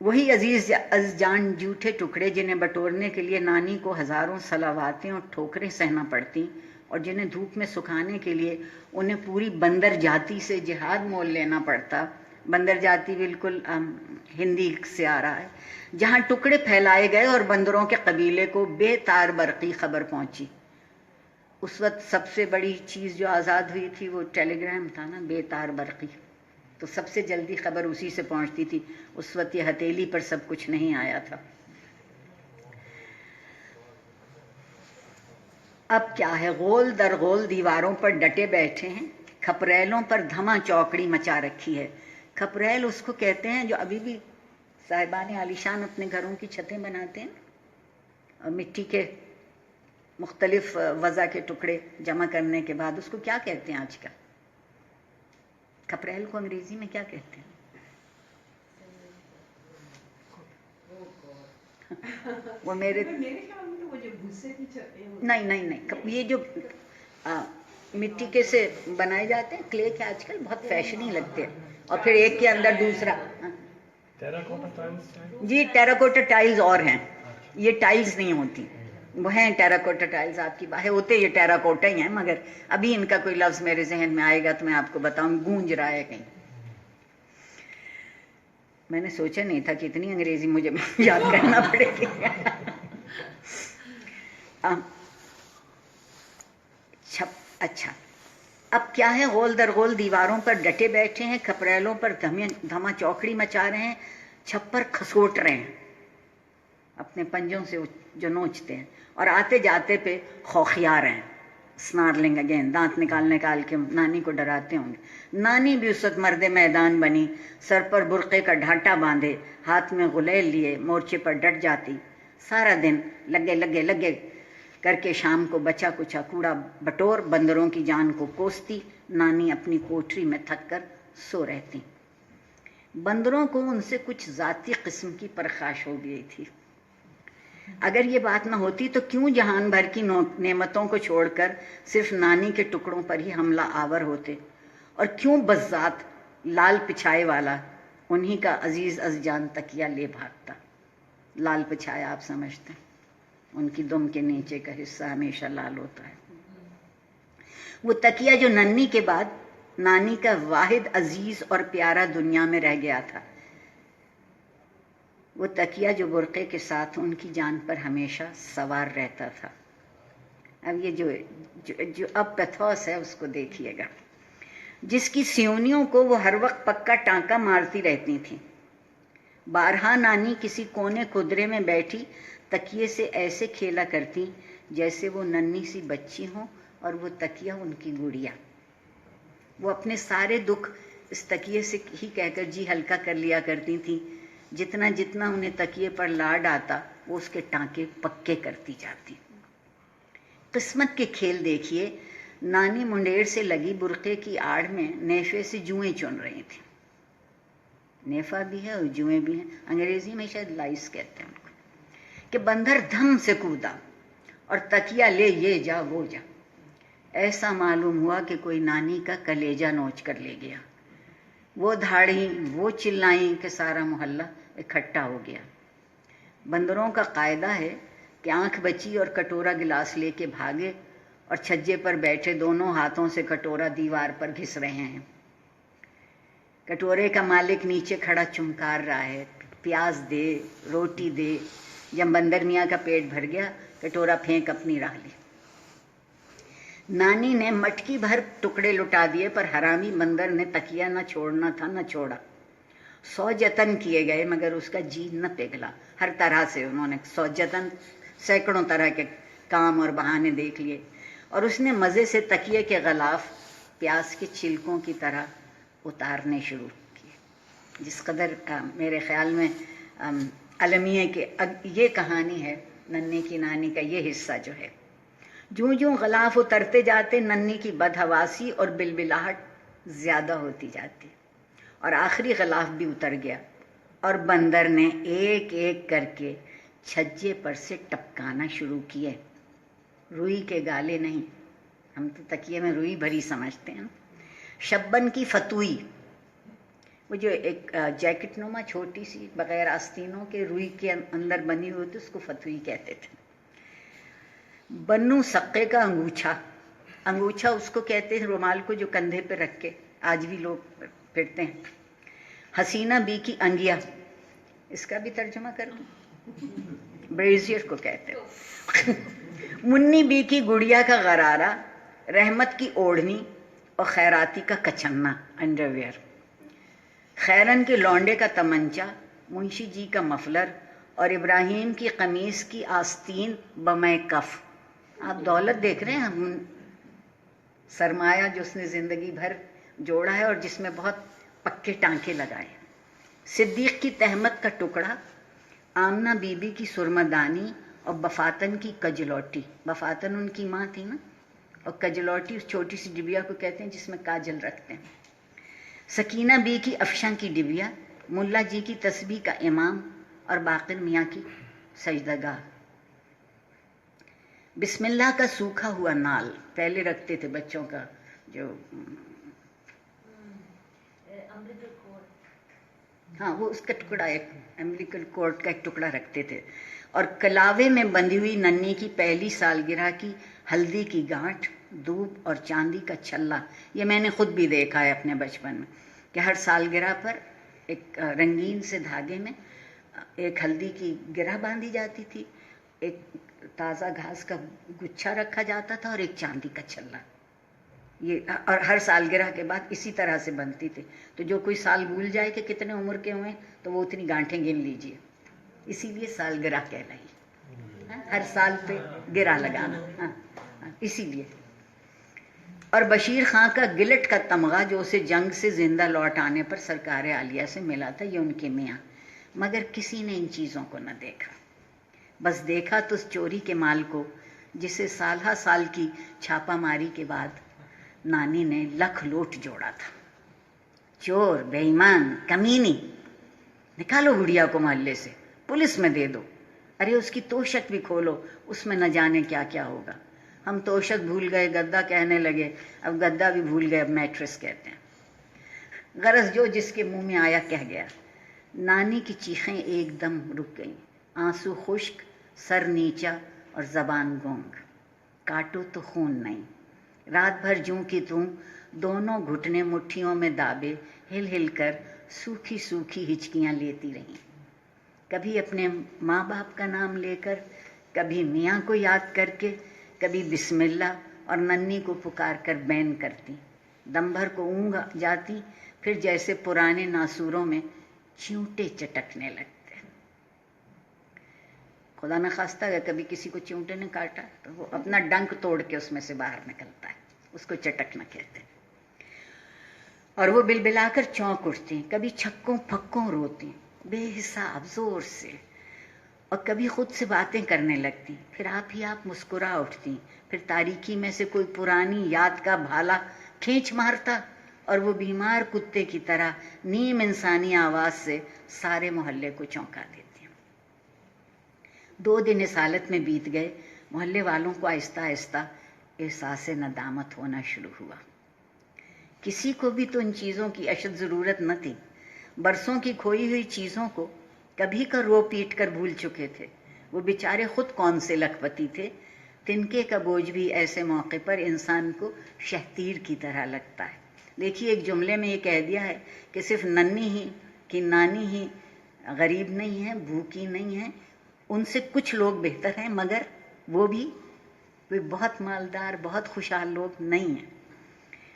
وہی عزیز جان جھوٹے ٹکڑے جنہیں بٹورنے کے لیے نانی کو ہزاروں صلواتیں اور ٹھوکریں سہنا پڑتی، اور جنہیں دھوپ میں سکھانے کے لیے انہیں پوری بندر جاتی سے جہاد مول لینا پڑتا۔ بندر جاتی بالکل ہندی سے آ رہا ہے، جہاں ٹکڑے پھیلائے گئے اور بندروں کے قبیلے کو بے تار برقی خبر پہنچی۔ اس وقت سب سے بڑی چیز جو آزاد ہوئی تھی وہ ٹیلی گرام تھا نا، بے تار برقی، تو سب سے جلدی خبر اسی سے پہنچتی تھی۔ اس وقت یہ ہتھیلی پر سب کچھ نہیں آیا تھا۔ اب کیا ہے، غول در غول دیواروں پر ڈٹے بیٹھے ہیں، کھپریلوں پر دھما چوکڑی مچا رکھی ہے۔ کھپریل اس کو کہتے ہیں جو ابھی بھی صاحبان عالیشان اپنے گھروں کی چھتیں بناتے ہیں، اور مٹی کے مختلف وضع کے ٹکڑے جمع کرنے کے بعد اس کو کیا کہتے ہیں آج کل؟ کھپریل کو انگریزی میں کیا کہتے ہیں؟ وہ میرے نہیں، یہ جو مٹی کے سے بنائے جاتے ہیں، کلے کے آج کل بہت فیشنی لگتے ہیں، اور پھر ایک کے اندر دوسرا۔ جی ٹیراکوٹا ٹائلز اور ہیں، یہ ٹائلز نہیں ہوتی، وہ ہیں ٹیراکوٹا ٹائلز، آپ کی باہر ہوتے یہ ٹیراکوٹا ہی ہیں، مگر ابھی ان کا کوئی لفظ میرے ذہن میں آئے گا تو میں آپ کو بتاؤں، گونج رہا ہے کہیں۔ میں نے سوچا نہیں تھا کہ اتنی انگریزی مجھے یاد کرنا پڑے گی۔ اچھا، اب کیا ہے، غول در غول دیواروں پر ڈٹے بیٹھے ہیں، کھپریلوں پر دھما چوکڑی مچا رہے ہیں، چھپر کھسوٹ رہے ہیں اپنے پنجوں سے جو نوچتے ہیں، اور آتے جاتے پہ خوخیار ہیں، سنارلنگ اگین، دانت نکال کے نانی کو ڈراتے ہوں گے۔ نانی بھی اس وقت مرد میدان بنی، سر پر برقعے کا ڈھانٹا باندھے، ہاتھ میں غلیل لیے مورچے پر ڈٹ جاتی، سارا دن لگے کر کے شام کو بچا کچا کوڑا بٹور بندروں کی جان کو کوستی۔ نانی اپنی کوٹری میں تھک کر سو رہتی۔ بندروں کو ان سے کچھ ذاتی قسم کی پرخاش ہو گئی تھی۔ اگر یہ بات نہ ہوتی تو کیوں جہان بھر کی نعمتوں کو چھوڑ کر صرف نانی کے ٹکڑوں پر ہی حملہ آور ہوتے، اور کیوں بذات لال پچھائے والا انہی کا عزیز از جان تکیہ لے بھاگتا۔ لال پچھایا آپ سمجھتے ہیں، ان کی دم کے نیچے کا حصہ ہمیشہ لال ہوتا ہے۔ وہ تکیہ جو ننھی کے بعد نانی کا واحد عزیز اور پیارا دنیا میں رہ گیا تھا، وہ تکیہ جو برقعے کے ساتھ ان کی جان پر ہمیشہ سوار رہتا تھا۔ اب یہ جو اب پیتھوس ہے اس کو دیکھیے گا، جس کی سیونیوں کو وہ ہر وقت پکا ٹانکا مارتی رہتی تھیں۔ بارہا نانی کسی کونے کھدرے میں بیٹھی تکیے سے ایسے کھیلا کرتی جیسے وہ ننھی سی بچی ہوں اور وہ تکیہ ان کی گڑیا۔ وہ اپنے سارے دکھ اس تکیے سے ہی کہہ کر جی ہلکا کر لیا کرتی تھیں۔ جتنا انہیں تکیے پر لاڈ آتا وہ اس کے ٹانکے پکے کرتی جاتی۔ قسمت کے کھیل دیکھیے، نانی منڈیر سے لگی برقعے کی آڑ میں نیفے سے جوئیں چن رہی تھیں۔ نیفا بھی ہے اور جوئیں بھی ہیں، انگریزی میں شاید لائس کہتے ہیں ان کو، کہ بندر دھم سے کودا اور تکیہ لے یہ جا وہ جا۔ ایسا معلوم ہوا کہ کوئی نانی کا کلیجہ نوچ کر لے گیا۔ وہ دھاڑیں، وہ چلائیں کہ سارا محلہ اکٹھا ہو گیا۔ بندروں کا قاعدہ ہے کہ آنکھ بچی اور کٹورا گلاس لے کے بھاگے، اور چھجے پر بیٹھے دونوں ہاتھوں سے کٹورا دیوار پر گھس رہے ہیں۔ کٹورے کا مالک نیچے کھڑا چمکار رہا ہے، پیاز دے، روٹی دے۔ جب بندر میاں کا پیٹ بھر گیا، کٹورا پھینک اپنی راہ لی۔ نانی نے مٹکی بھر ٹکڑے لٹا دیے، پر حرامی بندر نے تکیہ نہ چھوڑنا تھا نہ چھوڑا۔ 100 جتن کیے گئے مگر اس کا جی نہ پگھلا۔ ہر طرح سے انہوں نے 100 جتن، سینکڑوں طرح کے کام اور بہانے دیکھ لیے، اور اس نے مزے سے تکیے کے غلاف پیاز کے چھلکوں کی طرح اتارنے شروع کیے۔ جس قدر میرے خیال میں المیہ کے یہ کہانی ہے، ننھی کی نانی کا یہ حصہ جو ہے، جوں غلاف اترتے جاتے ننھی کی بدحواسی اور بلبلاہٹ زیادہ ہوتی جاتی، اور آخری غلاف بھی اتر گیا، اور بندر نے ایک ایک کر کے چھجے پر سے ٹپکانا شروع کیے۔ روئی کے گالے نہیں، ہم تو تکیے میں روئی بھری سمجھتے ہیں، شبن کی فتوئی، وہ جو ایک جیکٹ نما چھوٹی سی بغیر آستینوں کے روئی کے اندر بنی ہوئی تھی، اس کو فتوی کہتے تھے۔ بنو سقے کا انگوچھا، انگوچھا اس کو کہتے ہیں رومال کو جو کندھے پہ رکھ کے آج بھی لوگ پھرتے ہیں۔ حسینہ بی کی انگیا، اس کا بھی ترجمہ کر دوں، بریزیئر کو کہتے ہیں۔ منی بی کی گڑیا کا غرارہ، رحمت کی اوڑھنی اور خیراتی کا کچھنا انڈر ویئر، خیرن کے لونڈے کا تمنچا، منشی جی کا مفلر اور ابراہیم کی قمیص کی آستین بمے کف۔ آپ دولت دیکھ رہے ہیں، سرمایہ جو اس نے زندگی بھر جوڑا ہے اور جس میں بہت پکے ٹانکے لگائے۔ صدیق کی تہمت کا ٹکڑا، آمنہ بی بی کی سرمدانی اور بفاتن کی کجلوٹی، بفاتن ان کی ماں تھی نا، اور کجلوٹی اس چھوٹی سی ڈبیا کو کہتے ہیں جس میں کاجل رکھتے ہیں۔ سکینہ بی کی افشاں کی ڈبیا، ملا جی کی تسبیح کا امام اور باقر میاں کی سجدگاہ۔ بسم اللہ کا سوکھا ہوا نال، پہلے رکھتے تھے بچوں کا جو ہاں وہ اس کا ٹکڑا، ایک امریکن کورٹ کا ایک ٹکڑا رکھتے تھے، اور کلاوے میں بندھی ہوئی ننھی کی پہلی سالگرہ کی ہلدی کی گانٹھ، دودھ اور چاندی کا چھلا۔ یہ میں نے خود بھی دیکھا ہے اپنے بچپن میں کہ ہر سالگرہ پر ایک رنگین سے دھاگے میں ایک ہلدی کی گرہ باندھی جاتی تھی، ایک تازہ گھاس کا گچھا رکھا جاتا تھا اور ایک چاندی کا چھلا۔ یہ اور ہر سالگرہ کے بعد اسی طرح سے بنتی تھی، تو جو کوئی سال بھول جائے کہ کتنے عمر کے ہوئے تو وہ اتنی گانٹھیں گن لیجئے، اسی لیے سالگرہ کہلائی، ہر سال پہ گرہ لگانا، اسی لیے۔ اور بشیر خان کا گلٹ کا تمغہ جو اسے جنگ سے زندہ لوٹ آنے پر سرکار عالیہ سے ملا تھا، یہ ان کے میاں، مگر کسی نے ان چیزوں کو نہ دیکھا، بس دیکھا تو اس چوری کے مال کو جسے سالہ سال کی چھاپا ماری کے بعد نانی نے لکھ لوٹ جوڑا تھا۔ چور، بے ایمان، کمینی، نکالو گڑیا کو محلے سے، پولیس میں دے دو، ارے اس کی توشک بھی کھولو، اس میں نہ جانے کیا کیا ہوگا۔ ہم توشک بھول گئے، گدا کہنے لگے، اب گدا بھی بھول گئے، اب میٹرس کہتے ہیں۔ غرض جو جس کے منہ میں آیا کہہ گیا۔ نانی کی چیخیں ایک دم رک گئیں، آنسو خشک، سر نیچا اور زبان گونگ۔ کاٹو تو خون نہیں۔ رات بھر جوں کی توں دونوں گھٹنے مٹھیوں میں دابے ہل ہل کر سوکھی سوکھی ہچکیاں لیتی رہیں، کبھی اپنے ماں باپ کا نام لے کر، کبھی میاں کو یاد کر کے، کبھی بسم اللہ اور ننھی کو پکار کر بین کرتی، دم بھر کو اونگ جاتی، پھر جیسے پرانے ناسوروں میں چیونٹے چٹکنے لگتے۔ خدا نہ خواستہ اگر کبھی کسی کو چیونٹے نے کاٹا تو وہ اپنا ڈنک توڑ کے اس میں سے باہر نکلتا ہے، اس کو چٹکنا کہتے ہیں۔ اور وہ بل بلا کر چونک اٹھتی، کبھی چھکوں پھکوں روتی بے حساب زور سے، اور کبھی خود سے باتیں کرنے لگتی، پھر آپ ہی آپ مسکرا اٹھتی، پھر تاریکی میں سے کوئی پرانی یاد کا بھالا کھینچ مارتا اور وہ بیمار کتے کی طرح نیم انسانی آواز سے سارے محلے کو چونکا دیتی۔ 2 دن اس حالت میں بیت گئے، محلے والوں کو آہستہ آہستہ احساس ندامت ہونا شروع ہوا۔ کسی کو بھی تو ان چیزوں کی اشد ضرورت نہ تھی، برسوں کی کھوئی ہوئی چیزوں کو کبھی کا رو پیٹ کر بھول چکے تھے، وہ بیچارے خود کون سے لکھپتی تھے۔ تنکے کا بوجھ بھی ایسے موقع پر انسان کو شہتیر کی طرح لگتا ہے۔ دیکھیے ایک جملے میں یہ کہہ دیا ہے کہ صرف ننھی ہی کہ نانی ہی غریب نہیں ہے، بھوکی نہیں ہے، ان سے کچھ لوگ بہتر ہیں، مگر وہ بھی کوئی بہت مالدار، بہت خوشحال لوگ نہیں ہیں۔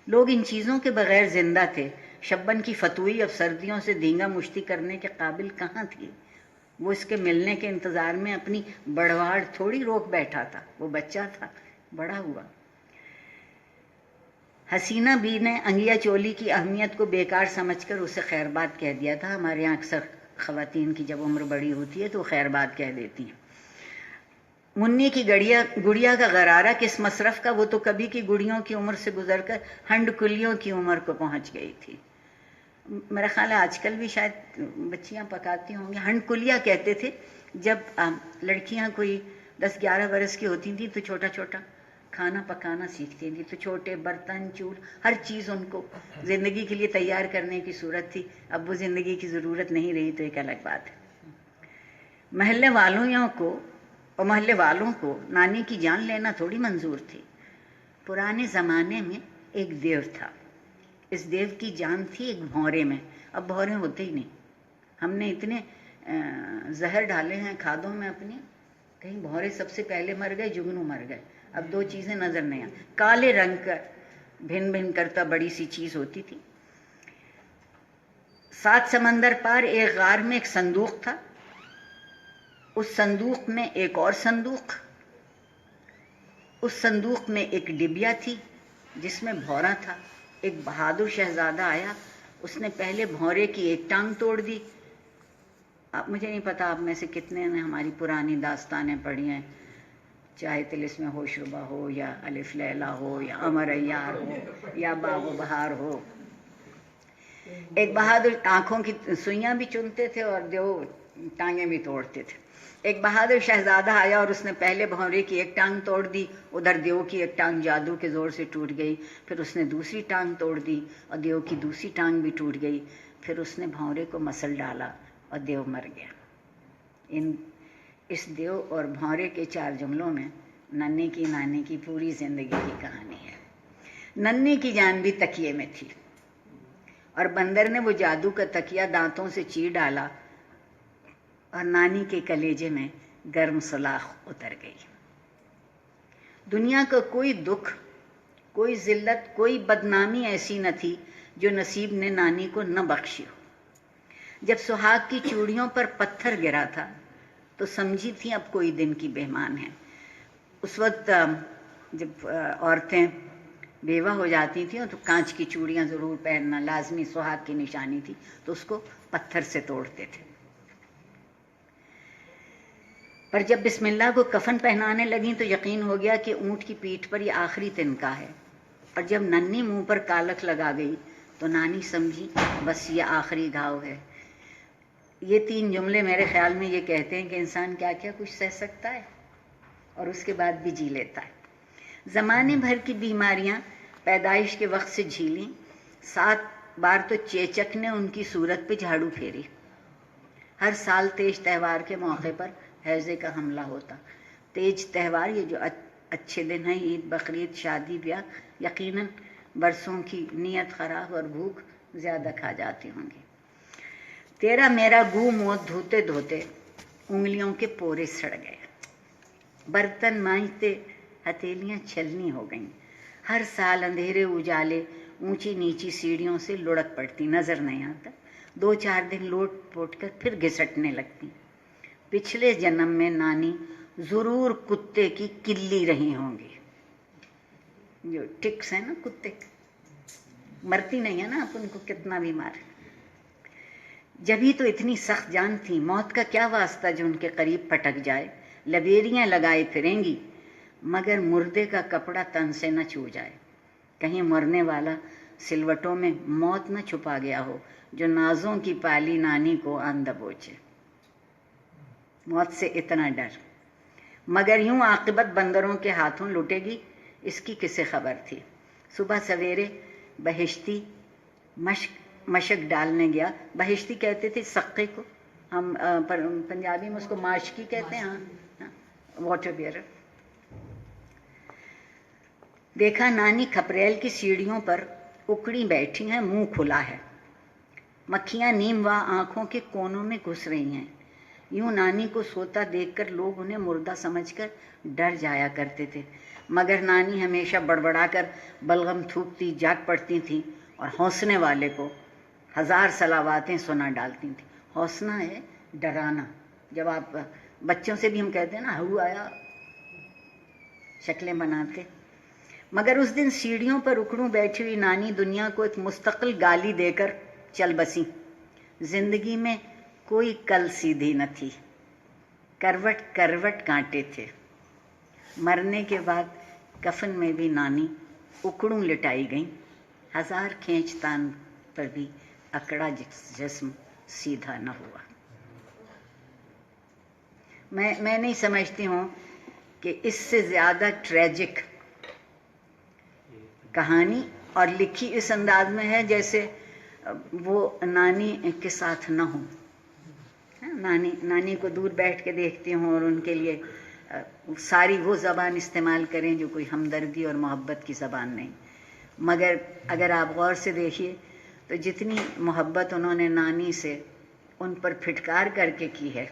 لوگ ان چیزوں کے بغیر زندہ تھے۔ شبن کی فتوی اب سردیوں سے دینگا مشتی کرنے کے قابل کہاں تھی؟ وہ اس کے ملنے کے انتظار میں اپنی بڑواڑ تھوڑی روک بیٹھا تھا، وہ بچہ تھا، بڑا ہوا۔ حسینہ بی نے انگیا چولی کی اہمیت کو بیکار سمجھ کر اسے خیر بات کہہ دیا تھا۔ ہمارے یہاں اکثر خواتین کی جب عمر بڑی ہوتی ہے تو خیر بات کہہ دیتی ہیں۔ منی کی گڑیا کا غرارہ کس مصرف کا، وہ تو کبھی کی گڑیوں کی عمر سے گزر کر ہنڈ کلیوں کی عمر کو پہنچ گئی تھی۔ میرا خیال ہے آج کل بھی شاید بچیاں پکاتی ہوں گی، ہنڈ کلیا کہتے تھے جب لڑکیاں کوئی 10-11 برس کی ہوتی تھیں تو چھوٹا چھوٹا کھانا پکانا سیکھتی تھی تو چھوٹے برتن چول ہر چیز ان کو زندگی کے لیے تیار کرنے کی صورت تھی. اب وہ زندگی کی ضرورت نہیں رہی تو ایک الگ بات ہے. محلے والوں کو نانی کی جان لینا تھوڑی منظور تھی. پرانے زمانے میں ایک دیو تھا. اس دیو کی جان تھی ایک بھونرے میں. اب بھونرے ہوتے ہی نہیں. ہم نے اتنے زہر ڈالے ہیں کھادوں میں اپنی, کہیں بھونرے سب سے پہلے مر گئے, جگنو مر گئے. اب دو چیزیں نظر نہیں آتی. کالے رنگ کا بھن بھن کرتا بڑی سی چیز ہوتی تھی. 7 سمندر پار ایک غار میں ایک صندوق تھا. اس صندوق میں ایک اور صندوق, اس صندوق میں ایک ڈبیا تھی جس میں بھونرا تھا. ایک بہادر شہزادہ آیا, اس نے پہلے بھونرے کی ایک ٹانگ توڑ دی. اب مجھے نہیں پتا آپ میں سے کتنے نے ہماری پرانی داستانیں پڑھی ہیں, چاہے طلسم ہوشربا ہو یا الف لیلا ہو یا امر ایار ہو یا باغ و بہار ہو. ایک بہادر آنکھوں کی سوئیاں بھی چنتے تھے اور دیو ٹانگیں بھی توڑتے تھے. ایک بہادر شہزادہ آیا اور اس نے پہلے بھونرے کی ایک ٹانگ توڑ دی. ادھر دیو کی ایک ٹانگ جادو کے زور سے ٹوٹ گئی. پھر اس نے دوسری ٹانگ توڑ دی اور دیو کی دوسری ٹانگ بھی ٹوٹ گئی. پھر اس نے بھونرے کو مسل ڈالا اور دیو مر گیا. اس دیو اور بھونرے کے 4 جملوں میں ننھی کی نانی کی پوری زندگی کی کہانی ہے. ننھی کی جان بھی تکیے میں تھی اور بندر نے وہ جادو کا تکیہ دانتوں سے چیر ڈالا اور نانی کے کلیجے میں گرم سلاخ اتر گئی. دنیا کا کوئی دکھ, کوئی ذلت, کوئی بدنامی ایسی نہ تھی جو نصیب نے نانی کو نہ بخشی ہو. جب سہاگ کی چوڑیوں پر پتھر گرا تھا تو سمجھی تھی اب کوئی دن کی مہمان ہے. اس وقت جب عورتیں بیوہ ہو جاتی تھیں تو کانچ کی چوڑیاں ضرور پہننا لازمی سہاگ کی نشانی تھی, تو اس کو پتھر سے توڑتے تھے. پر جب بسم اللہ کو کفن پہنانے لگیں تو یقین ہو گیا کہ اونٹ کی پیٹھ پر یہ آخری تنکا ہے. اور جب ننھی منہ پر کالک لگا گئی تو نانی سمجھی بس یہ آخری گھاؤ ہے. یہ 3 جملے میرے خیال میں یہ کہتے ہیں کہ انسان کیا کیا کچھ سہ سکتا ہے اور اس کے بعد بھی جی لیتا ہے. زمانے بھر کی بیماریاں پیدائش کے وقت سے جھیلیں. 7 بار تو چیچک نے ان کی صورت پہ جھاڑو پھیری. ہر سال تیج تہوار کے موقع پر ہیضے کا حملہ ہوتا. تیج تہوار یہ جو اچھے دن ہیں, عید, بقرعید, شادی بیاہ, یقیناً برسوں کی نیت خراب اور بھوک زیادہ کھا جاتی ہوں گی. تیرا میرا گو موت دھوتے دھوتے انگلیوں کے پورے سڑ گئے. برتن مانجتے ہتھیلیاں چھلنی ہو گئیں. ہر سال اندھیرے اجالے اونچی نیچی سیڑھیوں سے لڑک پڑتی, نظر نہیں آتا. 2-4 دن لوٹ پوٹ کر پھر گھسٹنے لگتی. پچھلے جنم میں نانی ضرور کتے کی کلی رہی ہوں گی. جو ٹکس ہیں نا کتے, مرتی نہیں ہے نا, آپ ان کو کتنا بھی مارے. جبھی تو اتنی سخت جان تھی, موت کا کیا واسطہ جو ان کے قریب پٹک جائے. لبیریاں لگائے پھریں گی مگر مردے کا کپڑا تن سے نہ چھو جائے. کہیں مرنے والا سلوٹوں میں موت نہ چھپا گیا ہو جو نازوں کی پالی نانی کو ان دبوچے. موت سے اتنا ڈر, مگر یوں عاقبت بندروں کے ہاتھوں لٹے گی اس کی کسے خبر تھی. صبح سویرے بہشتی مشک ڈالنے گیا. بہشتی کہتے تھے سقے کو, ہم پنجابی میں اس کو ماشکی کہتے ہیں. ہاں, واٹر بیئرر. دیکھا نانی کھپریل کی سیڑھیوں پر اکڑی بیٹھی ہیں, منہ کھلا ہے. مکھیاں نیم وا آنکھوں کے کونوں میں گھس رہی ہیں. یوں نانی کو سوتا دیکھ کر لوگ انہیں مردہ سمجھ کر ڈر جایا کرتے تھے, مگر نانی ہمیشہ بڑبڑا کر بلغم تھوکتی جاگ پڑتی تھیں اور ہنسنے والے کو 1000 صلواتیں سنا ڈالتی تھیں. ہنسنا ہے ڈرانا. جب آپ بچوں سے بھی ہم کہتے ہیں نا ہو آیا, شکلیں بناتے. مگر اس دن سیڑھیوں پر اکڑوں بیٹھی ہوئی نانی دنیا کو ایک مستقل گالی دے کر چل بسی. زندگی میں کوئی کل سیدھی نہ تھی, کروٹ کروٹ کانٹے تھے. مرنے کے بعد کفن میں بھی نانی اکڑوں لٹائی گئیں. 1000 کھینچ تان پر بھی اکڑا جسم سیدھا نہ ہوا. میں نہیں سمجھتی ہوں کہ اس سے زیادہ ٹریجک کہانی اور لکھی اس انداز میں ہے جیسے وہ نانی کے ساتھ نہ ہوں، نانی کو دور بیٹھ کے دیکھتی ہوں اور ان کے لیے ساری وہ زبان استعمال کریں جو کوئی ہمدردی اور محبت کی زبان نہیں. مگر اگر آپ غور سے دیکھیے تو جتنی محبت انہوں نے نانی سے ان پر پھٹکار کر کے کی ہے،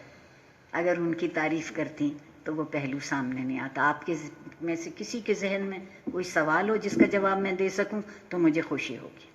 اگر ان کی تعریف کرتی تو وہ پہلو سامنے نہیں آتا. آپ کے میں سے کسی کے ذہن میں کوئی سوال ہو جس کا جواب میں دے سکوں تو مجھے خوشی ہوگی.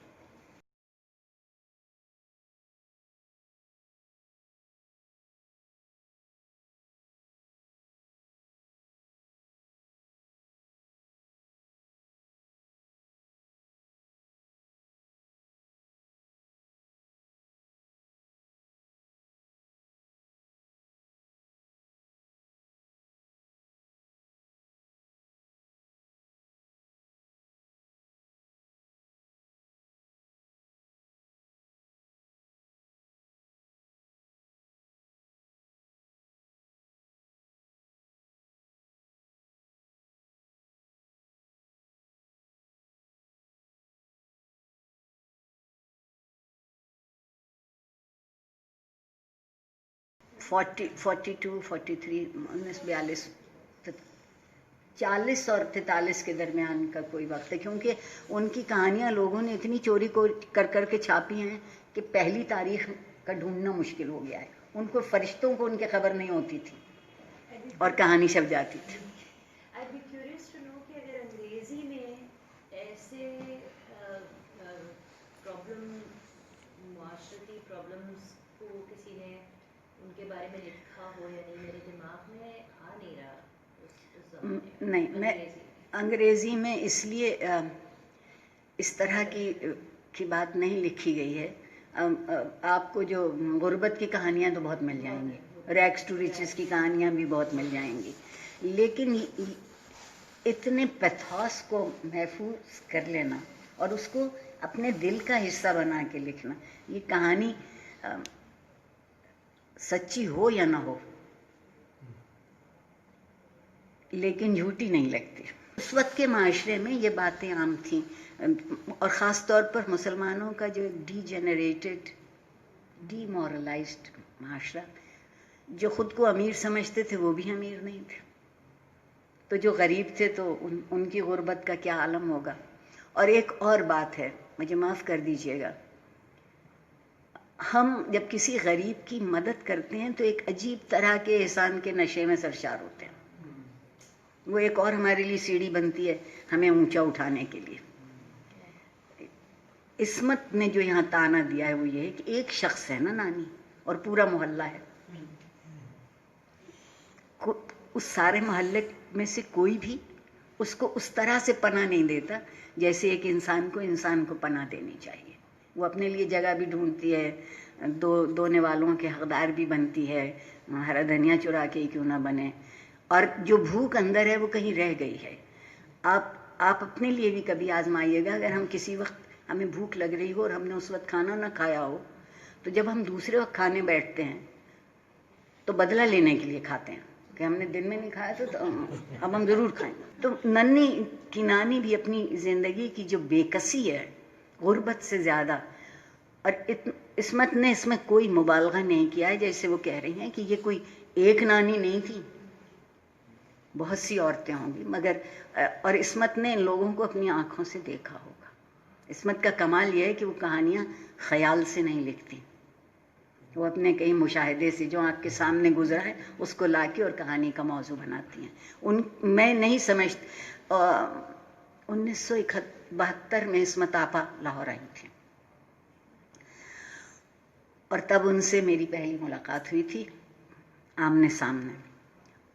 فورٹی 43 42 40 اور 43 کے درمیان کا کوئی وقت ہے، کیونکہ ان کی کہانیاں لوگوں نے اتنی چوری کر کے چھاپی ہیں کہ پہلی تاریخ کا ڈھونڈنا مشکل ہو گیا ہے. ان کو فرشتوں کو ان کی خبر نہیں ہوتی تھی اور کہانی چھپ جاتی تھی. I'd be curious to know کہ اگر انگریزی میں ایسے معاشرتی پرابلمس کو کسی نے ان کے بارے میں لکھا ہو یا نہیں، میرے دماغ میں آ نہیں رہا اس زمانے میں. نہیں، میں انگریزی میں اس لیے اس طرح کی بات نہیں لکھی گئی ہے. آپ کو جو غربت کی کہانیاں تو بہت مل جائیں گی، ریگس ٹو ریچز کی کہانیاں بھی بہت مل جائیں گی، لیکن اتنے پیتھوس کو محفوظ کر لینا اور اس کو اپنے دل کا حصہ بنا کے لکھنا، یہ کہانی سچی ہو یا نہ ہو لیکن جھوٹی نہیں لگتی. اس وقت کے معاشرے میں یہ باتیں عام تھیں، اور خاص طور پر مسلمانوں کا جو ڈی جنریٹڈ ڈی مورلائزڈ معاشرہ، جو خود کو امیر سمجھتے تھے وہ بھی امیر نہیں تھے، تو جو غریب تھے تو ان کی غربت کا کیا عالم ہوگا. اور ایک اور بات ہے، مجھے معاف کر دیجیے گا، ہم جب کسی غریب کی مدد کرتے ہیں تو ایک عجیب طرح کے احسان کے نشے میں سرشار ہوتے ہیں. وہ ایک اور ہمارے لیے سیڑھی بنتی ہے ہمیں اونچا اٹھانے کے لیے. عصمت نے جو یہاں تانا دیا ہے وہ یہ ہے کہ ایک شخص ہے نا نانی، اور پورا محلہ ہے، اس سارے محلے میں سے کوئی بھی اس کو اس طرح سے پناہ نہیں دیتا جیسے ایک انسان کو پناہ دینی چاہیے. وہ اپنے لیے جگہ بھی ڈھونڈتی ہے، دونے والوں کے حقدار بھی بنتی ہے، ہرا دھنیا چرا کے ہی کیوں نہ بنے. اور جو بھوک اندر ہے وہ کہیں رہ گئی ہے. آپ اپنے لیے بھی کبھی آزمائیے گا، اگر ہم کسی وقت ہمیں بھوک لگ رہی ہو اور ہم نے اس وقت کھانا نہ کھایا ہو، تو جب ہم دوسرے وقت کھانے بیٹھتے ہیں تو بدلہ لینے کے لیے کھاتے ہیں کہ ہم نے دن میں نہیں کھایا تو اب ہم ضرور کھائیں. تو ننھی کی نانی بھی اپنی زندگی کی جو بے کسی ہے غربت سے زیادہ، اور عصمت نے اس میں کوئی مبالغہ نہیں کیا ہے جیسے وہ کہہ رہی ہیں کہ یہ کوئی ایک نانی نہیں تھی، بہت سی عورتیں ہوں گی، مگر اور عصمت نے ان لوگوں کو اپنی آنکھوں سے دیکھا ہوگا. عصمت کا کمال یہ ہے کہ وہ کہانیاں خیال سے نہیں لکھتی، وہ اپنے کئی مشاہدے سے جو آپ کے سامنے گزرا ہے اس کو لا کے اور کہانی کا موضوع بناتی ہیں. میں نہیں سمجھتی 1972 میں عصمت آپا لاہور آئی تھی اور تب ان سے میری پہلی ملاقات ہوئی تھی آمنے سامنے،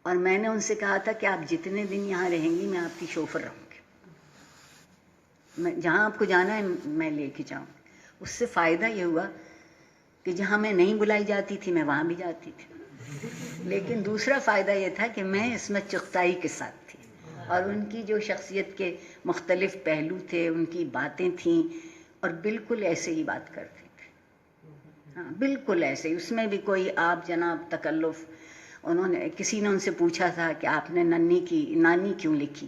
اور میں نے ان سے کہا تھا کہ آپ جتنے دن یہاں رہیں گی میں آپ کی شوفر رہوں گی، میں جہاں آپ کو جانا ہے میں لے کے جاؤں. اس سے فائدہ یہ ہوا کہ جہاں میں نہیں بلائی جاتی تھی میں وہاں بھی جاتی تھی، لیکن دوسرا فائدہ یہ تھا کہ میں عصمت چغتائی کے ساتھ تھی اور ان کی جو شخصیت کے مختلف پہلو تھے، ان کی باتیں تھیں اور بالکل ایسے ہی بات کرتے تھے. ہاں بالکل ایسے ہی، اس میں بھی کوئی آپ جناب تکلف. کسی نے ان سے پوچھا تھا کہ آپ نے نانی کیوں لکھی،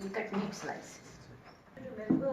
We cut meat slices. Remember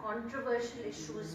controversial issues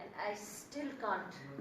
and I still can't.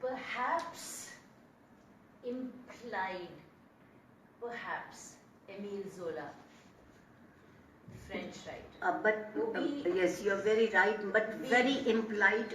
Perhaps implied, perhaps Emile Zola, French writer. but yes, you are very right, but very implied।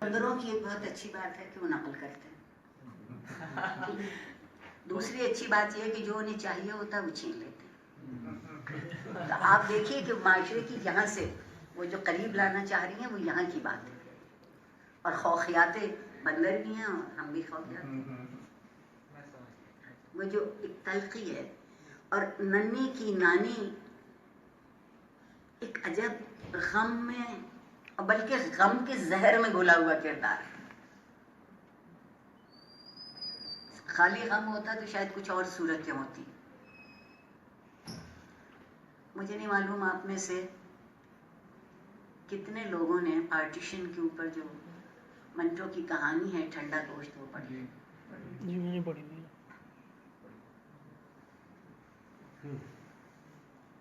بندروں کی ایک بہت اچھی بات ہے کہ وہ نقل کرتے ہیں. دوسری اچھی بات یہ ہے کہ جو انہیں چاہیے ہوتا ہے وہ چھین لیتے ہیں. تو آپ دیکھیے کہ معاشرے کی یہاں سے وہ جو قریب لانا چاہ رہی ہیں وہ یہاں کی بات ہے. اور خوخیات بندر بھی ہیں اور ہم بھی خوخیات ہیں. وہ جو ایک تلخی ہے اور ننھی کی نانی ایک عجب غم میں بلکہ غم کے زہر میں گھلا ہوا کردار ہے. خالی غم ہوتا تو شاید کچھ اور صورتیں ہوتی. مجھے نہیں معلوم آپ میں سے کتنے لوگوں نے پارٹیشن کے اوپر جو منٹو کی کہانی ہے ٹھنڈا گوشت وہ پڑھی. جی میں نے پڑھی تھی.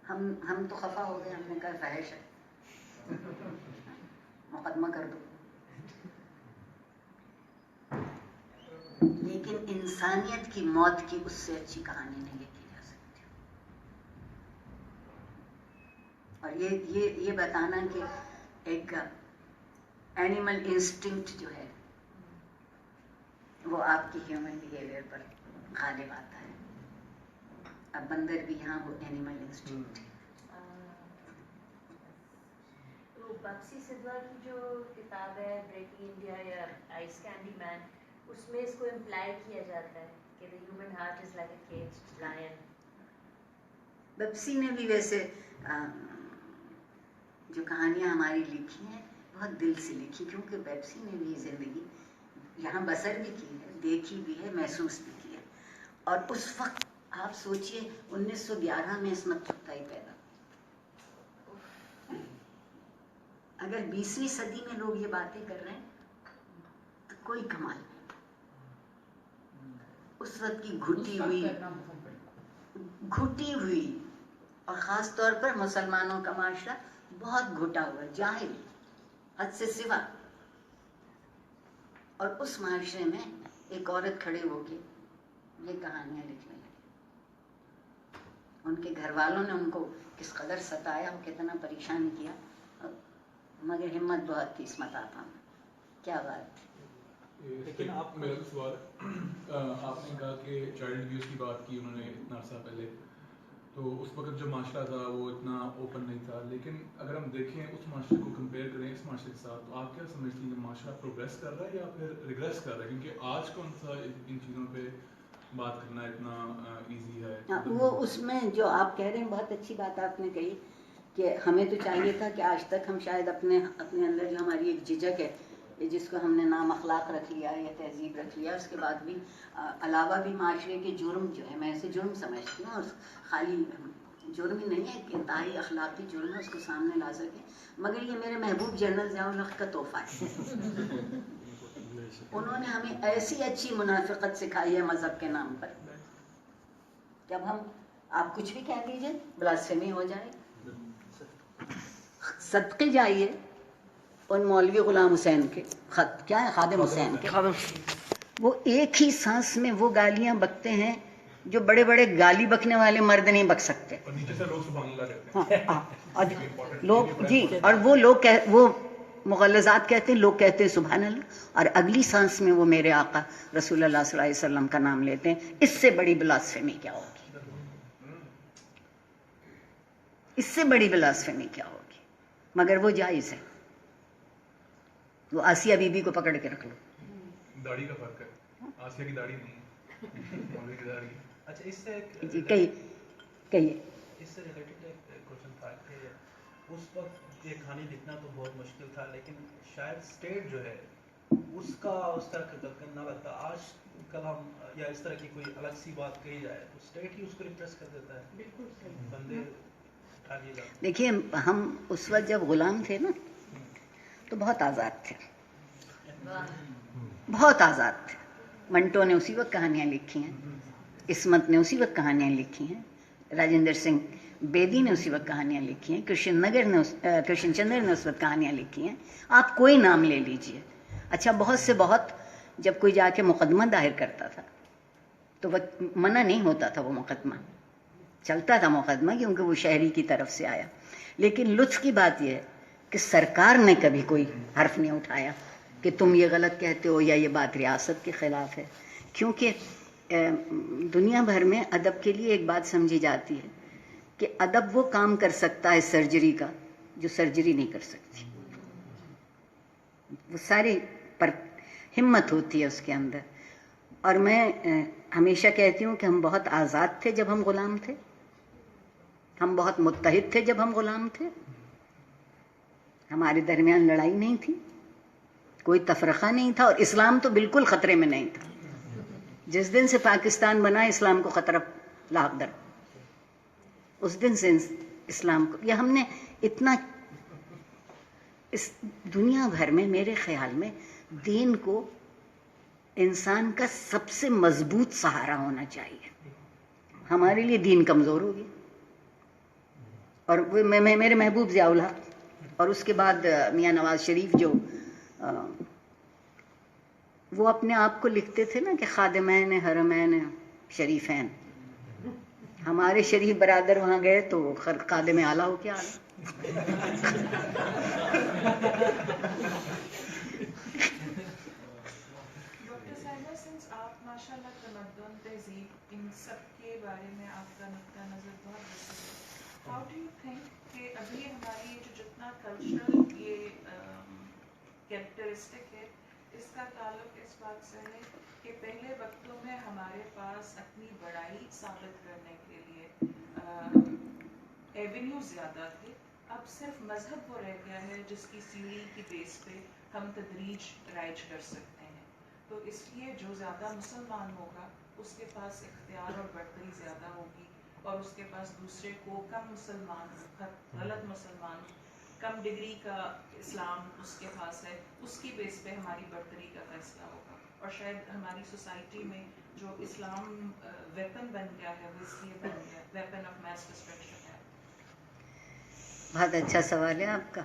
ہم تو خفا ہو گئے. ہم نے کہا فحش ہے, مقدمہ کر دو. لیکن انسانیت کی موت کی اس سے اچھی کہانی نہیں لکھی جا سکتی. اور یہ بتانا کہ ایک اینیمل انسٹنکٹ جو ہے وہ آپ کی ہیومن بیہیویئر پر غالب آتا ہے. اب بندر بھی یہاں وہ اینیمل انسٹنکٹ ہے. بخشی صدوہ کی جو کتاب ہے بریکنگ انڈیا یا آئس کینڈی مین, اس میں اس کو امپلائی کیا جاتا ہے کہ the human heart is like a caged lion. Bapsi نے بھی ویسے جو کہانیاں ہماری لکھی ہیں بہت دل سے لکھی, کیونکہ بپسی نے بھی زندگی یہاں بسر بھی کی ہے, دیکھی بھی ہے, محسوس بھی کی ہے. اور اس وقت آپ سوچئے 1911 میں عصمت چغتائی پیدا. اگر 20ویں صدی میں لوگ یہ باتیں کر رہے ہیں تو کوئی کمال نہیں. اس وقت کی گھٹی ہوئی اور خاص طور پر مسلمانوں کا معاشرہ بہت گھٹا ہوا, جاہل حد سے سوا. اور اس معاشرے میں ایک عورت کھڑے ہو کے یہ کہانیاں لکھنے لگی. ان کے گھر والوں نے ان کو کس قدر ستایا اور کتنا پریشان کیا, مگر ہمت بہت تھی عصمت آپا میں. کیا بات تھی. لیکن آپ میرا سوال, آپ نے کہا کہ چائلڈ ابیوز کی بات کی انہوں نے اتنا عرصہ پہلے, تو اس وقت جو معاشرہ تھا وہ اتنا اوپن نہیں تھا. لیکن اگر ہم دیکھیں اس معاشرے کو کمپیئر کریں اس معاشرے کے ساتھ, تو آپ کیا سمجھتی ہیں کہ معاشرہ پروگریس کر رہا ہے یا پھر ریگریس کر رہا ہے؟ کیونکہ آج کون سا ان چیزوں پہ بات کرنا اتنا ایزی ہے. وہ اس میں جو آپ کہہ رہے ہیں بہت اچھی بات آپ نے کہی کہ ہمیں تو چاہیے تھا کہ آج تک ہم شاید اپنے اندر جو ہماری ایک جھجک ہے جس کو ہم نے نام اخلاق رکھ لیا یا تہذیب رکھ لیا, اس کے بعد بھی علاوہ بھی معاشرے کے جرم جو ہے, میں اسے جرم سمجھتی ہوں, اور خالی جرم ہی نہیں ہے کہ انتہائی اخلاقی جرم ہے, اس کو سامنے لا سکیں. مگر یہ میرے محبوب جنرل ضیاء الحق کا تحفہ ہے. انہوں نے ہمیں ایسی اچھی منافقت سکھائی ہے مذہب کے نام پر. جب ہم آپ کچھ بھی کہہ دیجئے بلاسفیمی ہو جائے. صدقے جائیے ان مولوی غلام حسین کے خط, کیا ہے, خادم حسین کے, وہ ایک ہی سانس میں وہ گالیاں بکتے ہیں جو بڑے بڑے گالی بکنے والے مرد نہیں بک سکتے. اور نیچے سے لوگ سبحان اللہ کہتے ہیں. لوگ جی, اور وہ لوگ وہ مغلظات کہتے ہیں, لوگ کہتے ہیں سبحان اللہ, اور اگلی سانس میں وہ میرے آقا رسول اللہ صلی اللہ علیہ وسلم کا نام لیتے ہیں. اس سے بڑی بلاسفیمی کیا ہوگی؟ اس سے بڑی بلاسفیمی کیا ہوگی؟ مگر وہ جائز ہے. وہ آسیہ بی بی کو پکڑ کے رکھ لو. داڑھی کا فرق ہے, آسیہ کی داڑھی نہیں ہے, مولوی کی داڑھی ہے. اچھا, اس سے جی کہیے. اس سے ریلیٹڈ ایک کوشچن تھا کہ اس وقت یہ کہانی لکھنا تو بہت مشکل تھا, لیکن شاید اسٹیٹ جو ہے اس کا اس طرح کا دلکن نہ لگتا. آج کل ہم یا اس طرح کی کوئی الگ سی بات کہی جائے تو اسٹیٹ ہی اس کو ریپریس کر دیتا ہے. بالکل بندے اٹھا لیے جاتے. دیکھیے, ہم اس وقت جب غلام تھے نا تو بہت آزاد تھے, بہت آزاد تھے. منٹو نے اسی وقت کہانیاں لکھی ہیں, عصمت نے اسی وقت کہانیاں لکھی ہیں, راجندر سنگھ بیدی نے اسی وقت کہانیاں لکھی ہیں, کرشن چندر نے اس وقت کہانیاں لکھی ہیں. آپ کوئی نام لے لیجئے. اچھا, بہت سے بہت جب کوئی جا کے مقدمہ دائر کرتا تھا تو وہ منع نہیں ہوتا تھا, وہ مقدمہ چلتا تھا مقدمہ, کیونکہ وہ شہری کی طرف سے آیا. لیکن لطف کی بات یہ ہے کہ سرکار نے کبھی کوئی حرف نہیں اٹھایا کہ تم یہ غلط کہتے ہو یا یہ بات ریاست کے خلاف ہے. کیونکہ دنیا بھر میں ادب کے لیے ایک بات سمجھی جاتی ہے کہ ادب وہ کام کر سکتا ہے سرجری کا جو سرجری نہیں کر سکتی. وہ ساری پر ہمت ہوتی ہے اس کے اندر. اور میں ہمیشہ کہتی ہوں کہ ہم بہت آزاد تھے جب ہم غلام تھے, ہم بہت متحد تھے جب ہم غلام تھے. ہمارے درمیان لڑائی نہیں تھی, کوئی تفرقہ نہیں تھا, اور اسلام تو بالکل خطرے میں نہیں تھا. جس دن سے پاکستان بنا اسلام کو خطرہ لاحق در, اس دن سے اسلام کو یہ ہم نے اتنا, اس دنیا بھر میں میرے خیال میں دین کو انسان کا سب سے مضبوط سہارا ہونا چاہیے. ہمارے لیے دین کمزور ہو گیا. اور میں میرے محبوب ضیاء الحق اور اس کے بعد میاں نواز شریف جو وہ اپنے آپ کو لکھتے تھے نا کہ خادمین حرمین شریفین. ہمارے شریف برادر وہاں گئے تو خادم اعلیٰ ہو کے آ گئے. ڈاکٹر صاحبہ, سنس آپ ماشاء اللہ تمدن, تہذیب, ان سب کے بارے میں آپ کا نقطہ نظر بہت وسیع ہے, ہاؤ ڈو یو تھنک کہ ابھی ہماری جو جتنا کلچرل یہ کیریکٹرسٹک ہے, اس کا تعلق اس بات سے ہے کہ پہلے وقتوں میں ہمارے پاس اپنی بڑائی ثابت کرنے کے لیے ایونیو زیادہ تھے. اب صرف مذہب وہ رہ گیا ہے جس کی سیڑھی کی بیس پہ ہم تدریج رائج کر سکتے ہیں. تو اس لیے جو زیادہ مسلمان ہوگا اس کے پاس اختیار اور برتری زیادہ ہوگی, اور اس کے پاس دوسرے کو کم مسلمان, غلط مسلمان, کم ڈگری کا اسلام اس کے پاس ہے, اس کی بیس پہ ہماری برتری کا فیصلہ ہوگا. اور شاید ہماری سوسائٹی میں جو اسلام ویپن بن گیا ہے وہ اس لیے بن گیا, ویپن آف میس ڈسٹرکشن ہے. بہت اچھا سوال ہے آپ کا,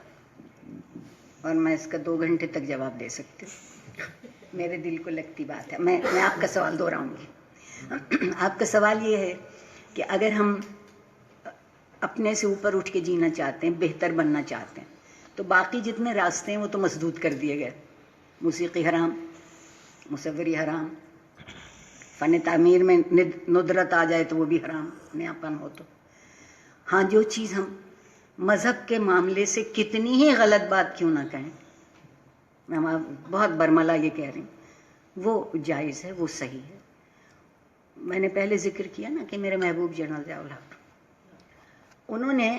اور میں اس کا 2 گھنٹے تک جواب دے سکتی ہوں. میرے دل کو لگتی بات ہے. میں آپ کا سوال دہراؤں گی. آپ کا سوال یہ ہے کہ اگر ہم اپنے سے اوپر اٹھ کے جینا چاہتے ہیں, بہتر بننا چاہتے ہیں, تو باقی جتنے راستے ہیں وہ تو مسدود کر دیے گئے. موسیقی حرام, مصوری حرام, فن تعمیر میں ندرت آ جائے تو وہ بھی حرام, نیاپن ہو تو. ہاں, جو چیز ہم مذہب کے معاملے سے کتنی ہی غلط بات کیوں نہ کہیں, میں بہت برملا یہ کہہ رہی ہوں, وہ جائز ہے, وہ صحیح ہے. میں نے پہلے ذکر کیا نا کہ میرے محبوب جنرل ضیاء الحق, انہوں نے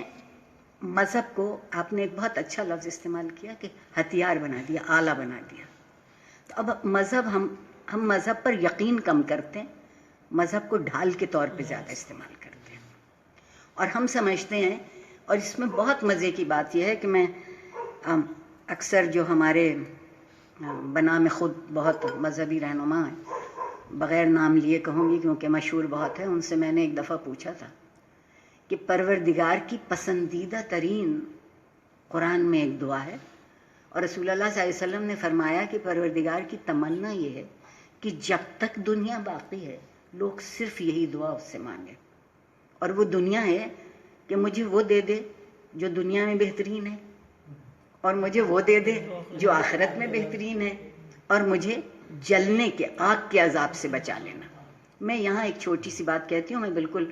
مذہب کو, آپ نے ایک بہت اچھا لفظ استعمال کیا کہ ہتھیار بنا دیا, آلہ بنا دیا. تو اب مذہب ہم مذہب پر یقین کم کرتے ہیں, مذہب کو ڈھال کے طور پہ زیادہ استعمال کرتے ہیں. اور ہم سمجھتے ہیں, اور اس میں بہت مزے کی بات یہ ہے کہ میں اکثر جو ہمارے بنام خود بہت مذہبی رہنما ہیں, بغیر نام لیے کہوں گی کیونکہ مشہور بہت ہے, ان سے میں نے ایک دفعہ پوچھا تھا کہ پروردگار کی پسندیدہ ترین قرآن میں ایک دعا ہے, اور رسول اللہ صلی اللہ علیہ وسلم نے فرمایا کہ پروردگار کی تمنا یہ ہے کہ جب تک دنیا باقی ہے لوگ صرف یہی دعا اس سے مانگیں, اور وہ دنیا ہے کہ مجھے وہ دے دے جو دنیا میں بہترین ہے, اور مجھے وہ دے دے جو آخرت میں بہترین ہے, اور مجھے جلنے کے, آگ کے عذاب سے بچا لینا. میں یہاں ایک چھوٹی سی بات کہتی ہوں, میں بالکل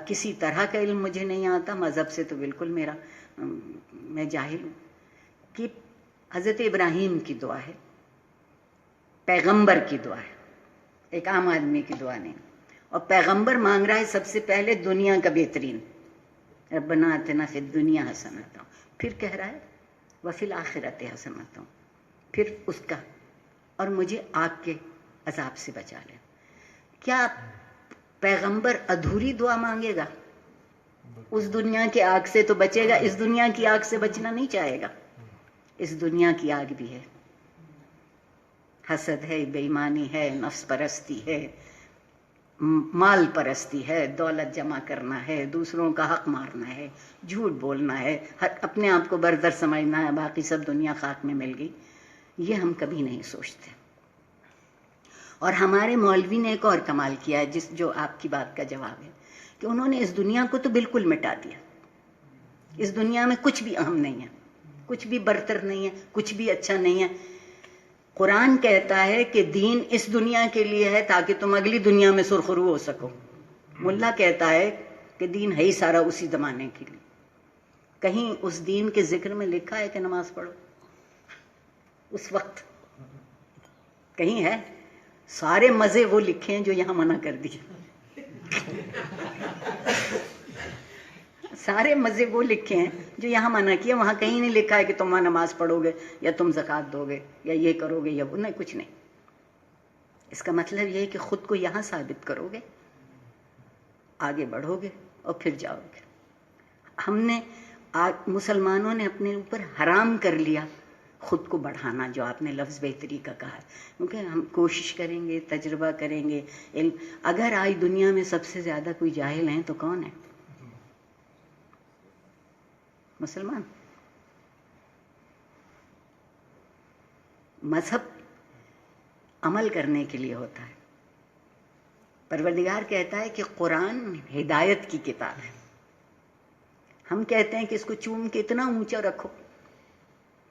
کسی طرح کا علم مجھے نہیں آتا, مذہب سے تو بالکل میں جاہل ہوں, کہ حضرت ابراہیم کی دعا ہے, پیغمبر کی دعا ہے, ایک عام آدمی کی دعا نہیں. اور پیغمبر مانگ رہا ہے سب سے پہلے دنیا کا بہترین, ربنا آتنا فی الدنیا حسنۃ, پھر کہہ رہا ہے وفی الآخرۃ حسنۃ, پھر اس کا, اور مجھے آگ کے عذاب سے بچا لے. کیا پیغمبر ادھوری دعا مانگے گا؟ اس دنیا کے آگ سے تو بچے گا, اس دنیا کی آگ سے بچنا نہیں چاہے گا. اس دنیا کی آگ بھی ہے, حسد ہے, بے ایمانی ہے, نفس پرستی ہے, مال پرستی ہے, دولت جمع کرنا ہے, دوسروں کا حق مارنا ہے, جھوٹ بولنا ہے, اپنے آپ کو برتر سمجھنا ہے, باقی سب دنیا خاک میں مل گئی. یہ ہم کبھی نہیں سوچتے. اور ہمارے مولوی نے ایک اور کمال کیا ہے, جو آپ کی بات کا جواب ہے, کہ انہوں نے اس دنیا کو تو بالکل مٹا دیا. اس دنیا میں کچھ بھی اہم نہیں ہے, کچھ بھی برتر نہیں ہے, کچھ بھی اچھا نہیں ہے. قرآن کہتا ہے کہ دین اس دنیا کے لیے ہے تاکہ تم اگلی دنیا میں سرخرو ہو سکو. ملا کہتا ہے کہ دین ہے ہی سارا اسی زمانے کے لیے. کہیں اس دین کے ذکر میں لکھا ہے کہ نماز پڑھو اس وقت؟ کہیں ہے؟ سارے مزے وہ لکھے ہیں جو یہاں منع کر دیے. سارے مزے وہ لکھے ہیں جو یہاں منع کیا. وہاں کہیں نہیں لکھا ہے کہ تم وہاں نماز پڑھو گے یا تم زکوٰۃ دو گے یا یہ کرو گے یا وہ نہیں، کچھ نہیں. اس کا مطلب یہ ہے کہ خود کو یہاں ثابت کرو گے، آگے بڑھو گے اور پھر جاؤ گے. ہم نے مسلمانوں نے اپنے اوپر حرام کر لیا خود کو بڑھانا، جو آپ نے لفظ بہتری کا کہا ہے. کیونکہ ہم کوشش کریں گے، تجربہ کریں گے، علم. اگر آج دنیا میں سب سے زیادہ کوئی جاہل ہیں تو کون ہے؟ مسلمان. مذہب عمل کرنے کے لیے ہوتا ہے. پروردگار کہتا ہے کہ قرآن ہدایت کی کتاب ہے. ہم کہتے ہیں کہ اس کو چوم کے اتنا اونچا رکھو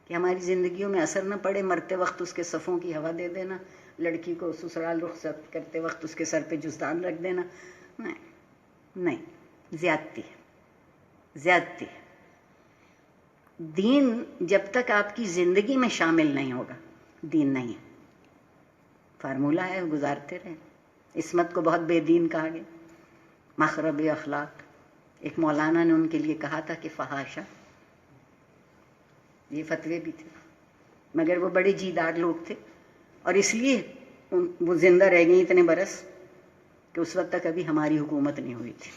کہ ہماری زندگیوں میں اثر نہ پڑے. مرتے وقت اس کے صفوں کی ہوا دے دینا، لڑکی کو سسرال رخصت کرتے وقت اس کے سر پہ جزدان رکھ دینا. نہیں، زیادتی ہے، زیادتی ہے. دین جب تک آپ کی زندگی میں شامل نہیں ہوگا دین نہیں ہے. فارمولہ ہے، گزارتے رہیں. عصمت کو بہت بے دین کہا گیا، مخرب اخلاق. ایک مولانا نے ان کے لیے کہا تھا کہ فحاشا. یہ فتوے بھی تھے، مگر وہ بڑے جیدار لوگ تھے اور اس لیے وہ زندہ رہ گئی اتنے برس کہ اس وقت تک ابھی ہماری حکومت نہیں ہوئی تھی.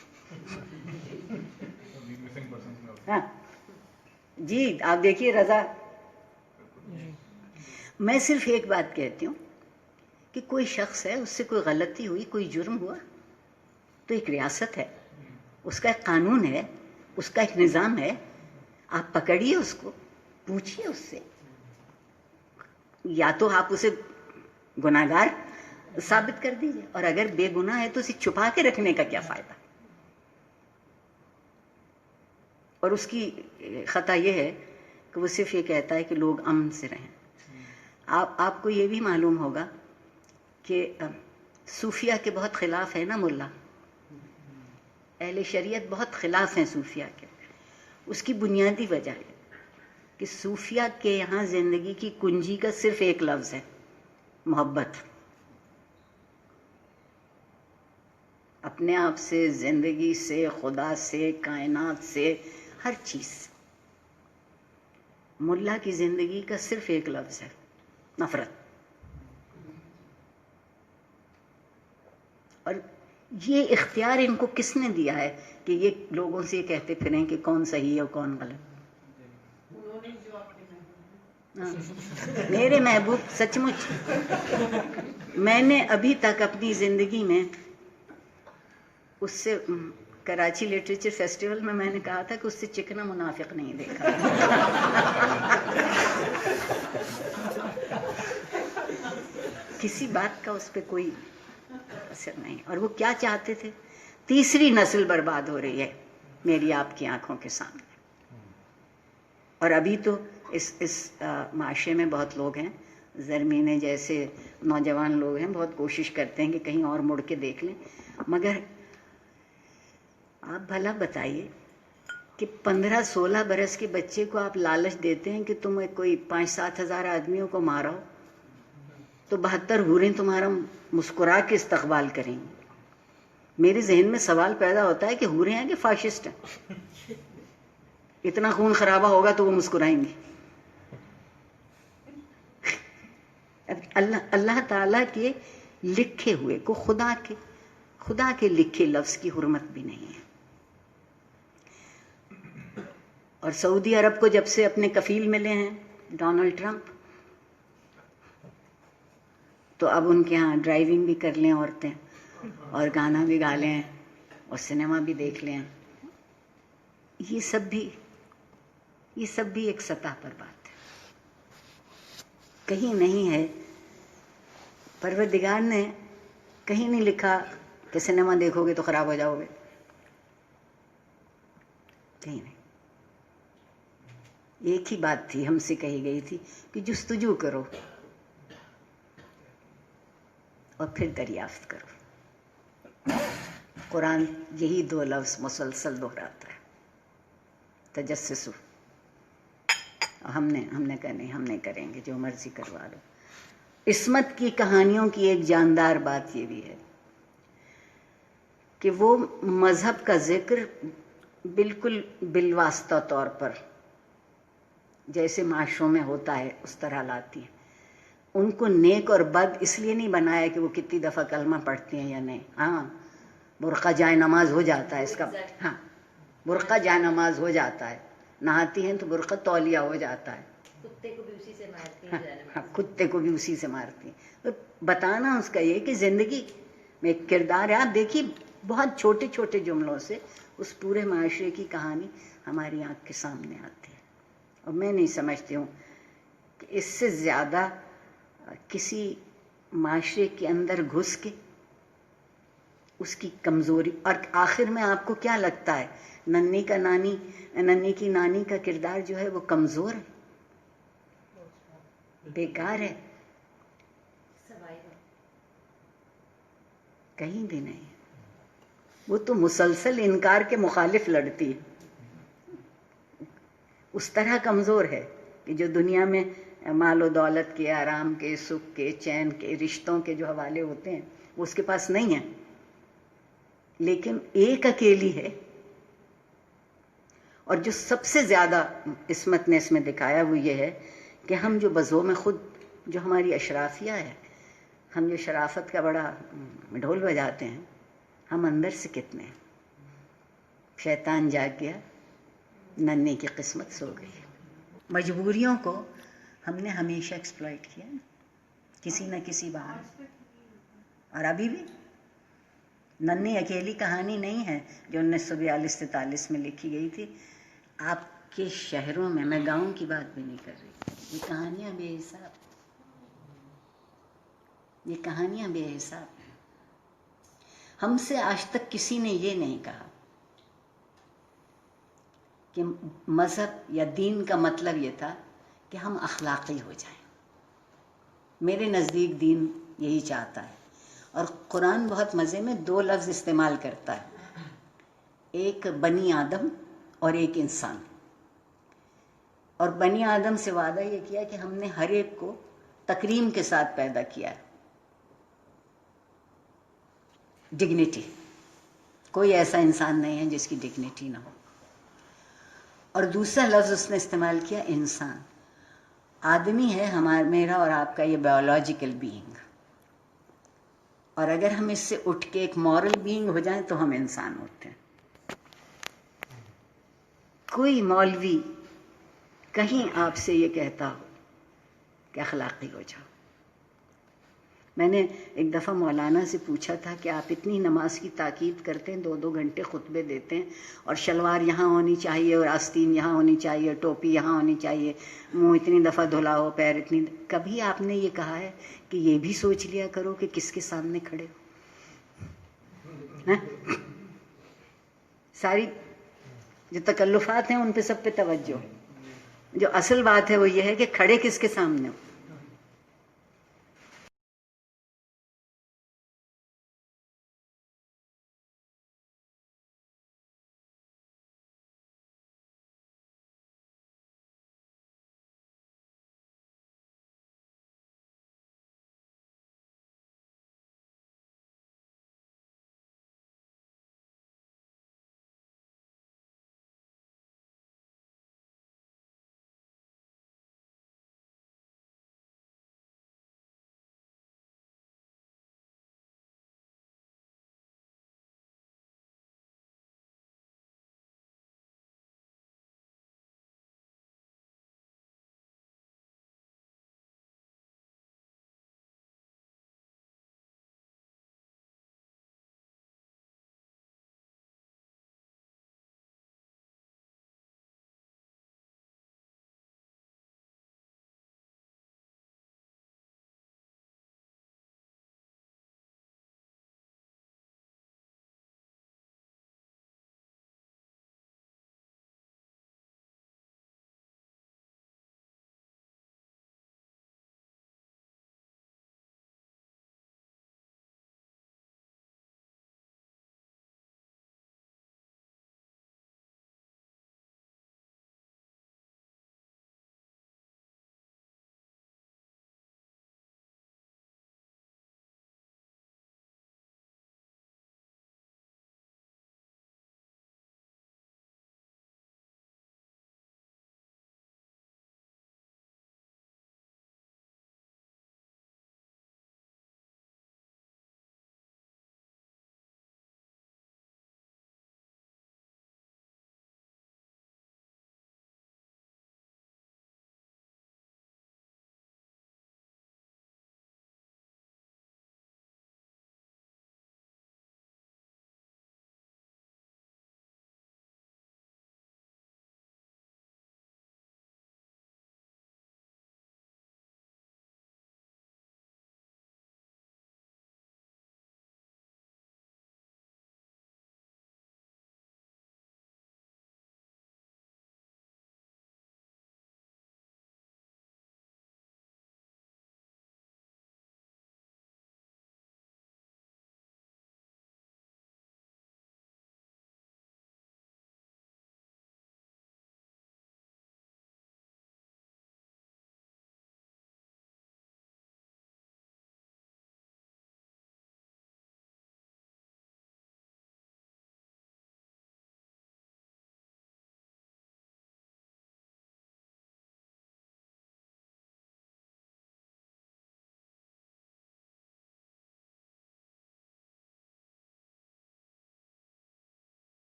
ہاں جی، آپ دیکھیے رضا. میں صرف ایک بات کہتی ہوں کہ کوئی شخص ہے، اس سے کوئی غلطی ہوئی، کوئی جرم ہوا تو ایک ریاست ہے، اس کا ایک قانون ہے، اس کا ایک نظام ہے. آپ پکڑیے اس کو، پوچھیے اس سے. یا تو آپ اسے گناہگار ثابت کر دیجیے، اور اگر بے گناہ ہے تو اسے چھپا کے رکھنے کا کیا فائدہ؟ اور اس کی خطا یہ ہے کہ وہ صرف یہ کہتا ہے کہ لوگ امن سے رہیں. آپ کو یہ بھی معلوم ہوگا کہ صوفیہ کے بہت خلاف ہے نا ملا. اہل شریعت بہت خلاف ہیں صوفیہ کے. اس کی بنیادی وجہ ہے کہ صوفیہ کے یہاں زندگی کی کنجی کا صرف ایک لفظ ہے، محبت. اپنے آپ سے، زندگی سے، خدا سے، کائنات سے، ہر چیز سے. ملا کی زندگی کا صرف ایک لفظ ہے، نفرت. اور یہ اختیار ان کو کس نے دیا ہے کہ یہ لوگوں سے یہ کہتے پھریں کہ کون صحیح ہے اور کون غلط؟ میرے محبوب سچ مچ میں نے ابھی تک اپنی زندگی میں اس سے کراچی لٹریچر فیسٹیول میں نے کہا تھا کہ اس سے چکنا منافق نہیں دیکھا. کسی بات کا اس پہ کوئی اثر نہیں. اور وہ کیا چاہتے تھے؟ تیسری نسل برباد ہو رہی ہے میری آپ کی آنکھوں کے سامنے. اور ابھی تو اس معاشرے میں بہت لوگ ہیں، زرمینے جیسے نوجوان لوگ ہیں، بہت کوشش کرتے ہیں کہ کہیں اور مڑ کے دیکھ لیں. مگر آپ بھلا بتائیے کہ 15-16 برس کے بچے کو آپ لالچ دیتے ہیں کہ تم کوئی 5-7 ہزار آدمیوں کو مارو تو 72 حوریں تمہارا مسکرا کے استقبال کریں گی. میرے ذہن میں سوال پیدا ہوتا ہے کہ حوریں ہیں کہ فاشسٹ ہیں؟ اتنا خون خرابہ ہوگا تو وہ مسکرائیں گی. اللہ تعالیٰ کے لکھے ہوئے کو خدا کے لکھے لفظ کی حرمت بھی نہیں ہے. اور سعودی عرب کو جب سے اپنے کفیل ملے ہیں ڈونلڈ ٹرمپ، تو اب ان کے ہاں ڈرائیونگ بھی کر لیں عورتیں، اور گانا بھی گا لیں، اور سنیما بھی دیکھ لیں. یہ سب بھی ایک سطح پر بات ہے، کہیں نہیں ہے. پروردگار نے کہیں نہیں لکھا کہ سنیما دیکھو گے تو خراب ہو جاؤ گے، کہیں نہیں. ایک ہی بات تھی ہم سے کہی گئی تھی کہ جستجو کرو اور پھر دریافت کرو. قرآن یہی 2 لفظ مسلسل دہراتا ہے، تجسسو. ہم نے کہا نہیں، ہم نہیں کریں گے، جو مرضی کروا لو. عصمت کی کہانیوں کی ایک جاندار بات یہ بھی ہے کہ وہ مذہب کا ذکر بالکل بالواسطہ طور پر جیسے معاشروں میں ہوتا ہے اس طرح لاتی ہیں. ان کو نیک اور بد اس لیے نہیں بنایا کہ وہ کتنی دفعہ کلمہ پڑھتی ہیں یا نہیں. ہاں، برقع جائے نماز ہو جاتا ہے اس کا. ہاں، برقع جائے نماز ہو جاتا ہے، نہاتی ہیں تو برقع تولیہ ہو جاتا ہے. کتے کو بھی اسی سے مارتی ہیں ہاں، کتے کو بھی اسی سے مارتی ہیں. بتانا اس کا یہ کہ زندگی میں ایک کردار ہے. آپ دیکھیے بہت چھوٹے چھوٹے جملوں سے اس پورے معاشرے کی کہانی ہماری آنکھ کے سامنے آتی ہے. اور میں نہیں سمجھتی ہوں کہ اس سے زیادہ کسی معاشرے کے اندر گھس کے اس کی کمزوری. اور آخر میں آپ کو کیا لگتا ہے ننھی کی نانی کا کردار جو ہے وہ کمزور ہے، بیکار ہے؟ کہیں بھی نہیں. وہ تو مسلسل انکار کے مخالف لڑتی ہے. اس طرح کمزور ہے کہ جو دنیا میں مال و دولت کے، آرام کے، سکھ کے، چین کے، رشتوں کے جو حوالے ہوتے ہیں وہ اس کے پاس نہیں ہیں. لیکن ایک اکیلی ہے. اور جو سب سے زیادہ عصمت نے اس میں دکھایا وہ یہ ہے کہ ہم جو بذو میں خود جو ہماری اشرافیہ ہے، ہم جو شرافت کا بڑا ڈھول بجاتے ہیں، ہم اندر سے کتنے ہیں. شیطان جاگ گیا، ننھی کی قسمت سو گئی. مجبوریوں کو ہم نے ہمیشہ ایکسپلائٹ کیا کسی نہ کسی بہانے. اور ابھی بھی ننھی اکیلی کہانی نہیں ہے جو 1942-43 میں لکھی گئی تھی. آپ کے شہروں میں گاؤں کی بات بھی نہیں کر رہی، یہ کہانیاں بے حساب، یہ کہانیاں بے حساب ہیں. ہم سے آج تک کسی نے یہ نہیں کہا کہ مذہب یا دین کا مطلب یہ تھا کہ ہم اخلاقی ہو جائیں. میرے نزدیک دین یہی چاہتا ہے. اور قرآن بہت مزے میں 2 لفظ استعمال کرتا ہے، ایک بنی آدم اور ایک انسان. اور بنی آدم سے وعدہ یہ کیا کہ ہم نے ہر ایک کو تکریم کے ساتھ پیدا کیا ہے، ڈگنیٹی. کوئی ایسا انسان نہیں ہے جس کی ڈگنیٹی نہ ہو. اور دوسرا لفظ اس نے استعمال کیا انسان. آدمی ہے میرا اور آپ کا یہ بایولوجیکل بینگ، اور اگر ہم اس سے اٹھ کے ایک مورل بینگ ہو جائیں تو ہم انسان ہوتے ہیں. کوئی مولوی کہیں آپ سے یہ کہتا ہو کہ اخلاقی ہو جاؤ. میں نے ایک دفعہ مولانا سے پوچھا تھا کہ آپ اتنی نماز کی تاکید کرتے ہیں، 2 گھنٹے خطبے دیتے ہیں، اور شلوار یہاں ہونی چاہیے، اور آستین یہاں ہونی چاہیے، ٹوپی یہاں ہونی چاہیے، منہ اتنی دفعہ دھلاؤ، پیر اتنی کبھی آپ نے یہ کہا ہے کہ یہ بھی سوچ لیا کرو کہ کس کے سامنے کھڑے ہو؟ ساری جو تکلفات ہیں ان پہ سب پہ توجہ. جو اصل بات ہے وہ یہ ہے کہ کھڑے کس کے سامنے ہو.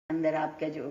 اندر آپ کا جو